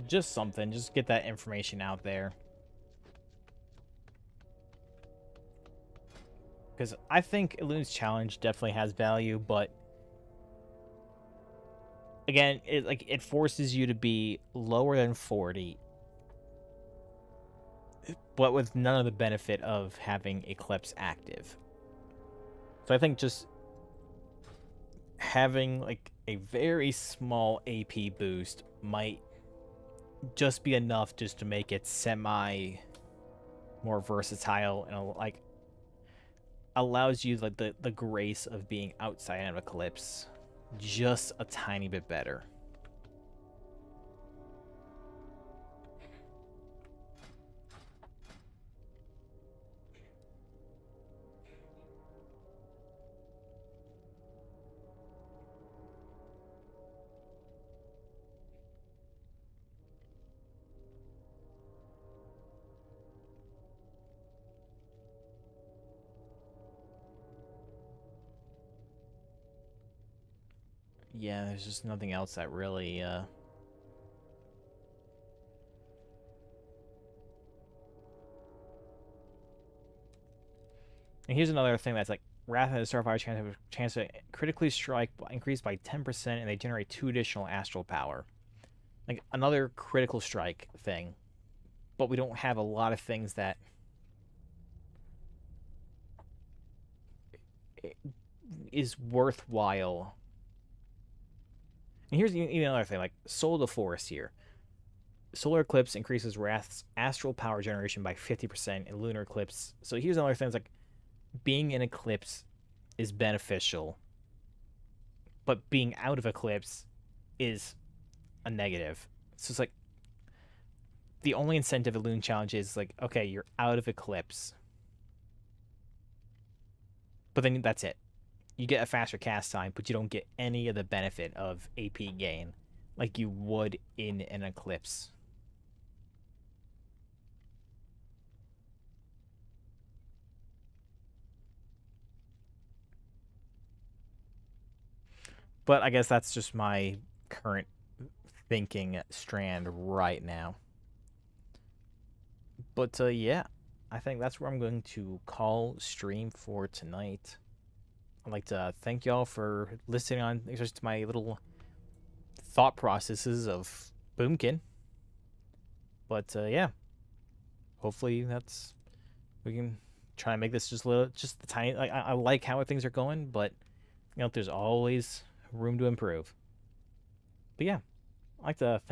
Just something. Just get that information out there. Because I think Elune's challenge definitely has value, but again, it forces you to be lower than 40, but with none of the benefit of having Eclipse active. So I think just having like a very small AP boost might just be enough just to make it semi more versatile and like allows you like the grace of being outside of Eclipse just a tiny bit better. Yeah, there's just nothing else that really and here's another thing that's like Wrath and Starfire chance to critically strike increased by 10%, and they generate 2 additional astral power. Like another critical strike thing. But we don't have a lot of things that is worthwhile. And here's even another thing, like Soul of the Forest here. Solar Eclipse increases Wrath's astral power generation by 50%, and Lunar Eclipse. So here's another thing, it's like being in Eclipse is beneficial, but being out of Eclipse is a negative. So it's like the only incentive of Loon Challenge is like, okay, you're out of Eclipse, but then that's it. You get a faster cast time, but you don't get any of the benefit of AP gain like you would in an Eclipse. But I guess that's just my current thinking strand right now. But yeah, I think that's where I'm going to call stream for tonight. I'd like to thank y'all for listening on just to my little thought processes of Boomkin. But yeah, hopefully we can try and make this just the tiny. Like I like how things are going, but there's always room to improve. But yeah, I'd like to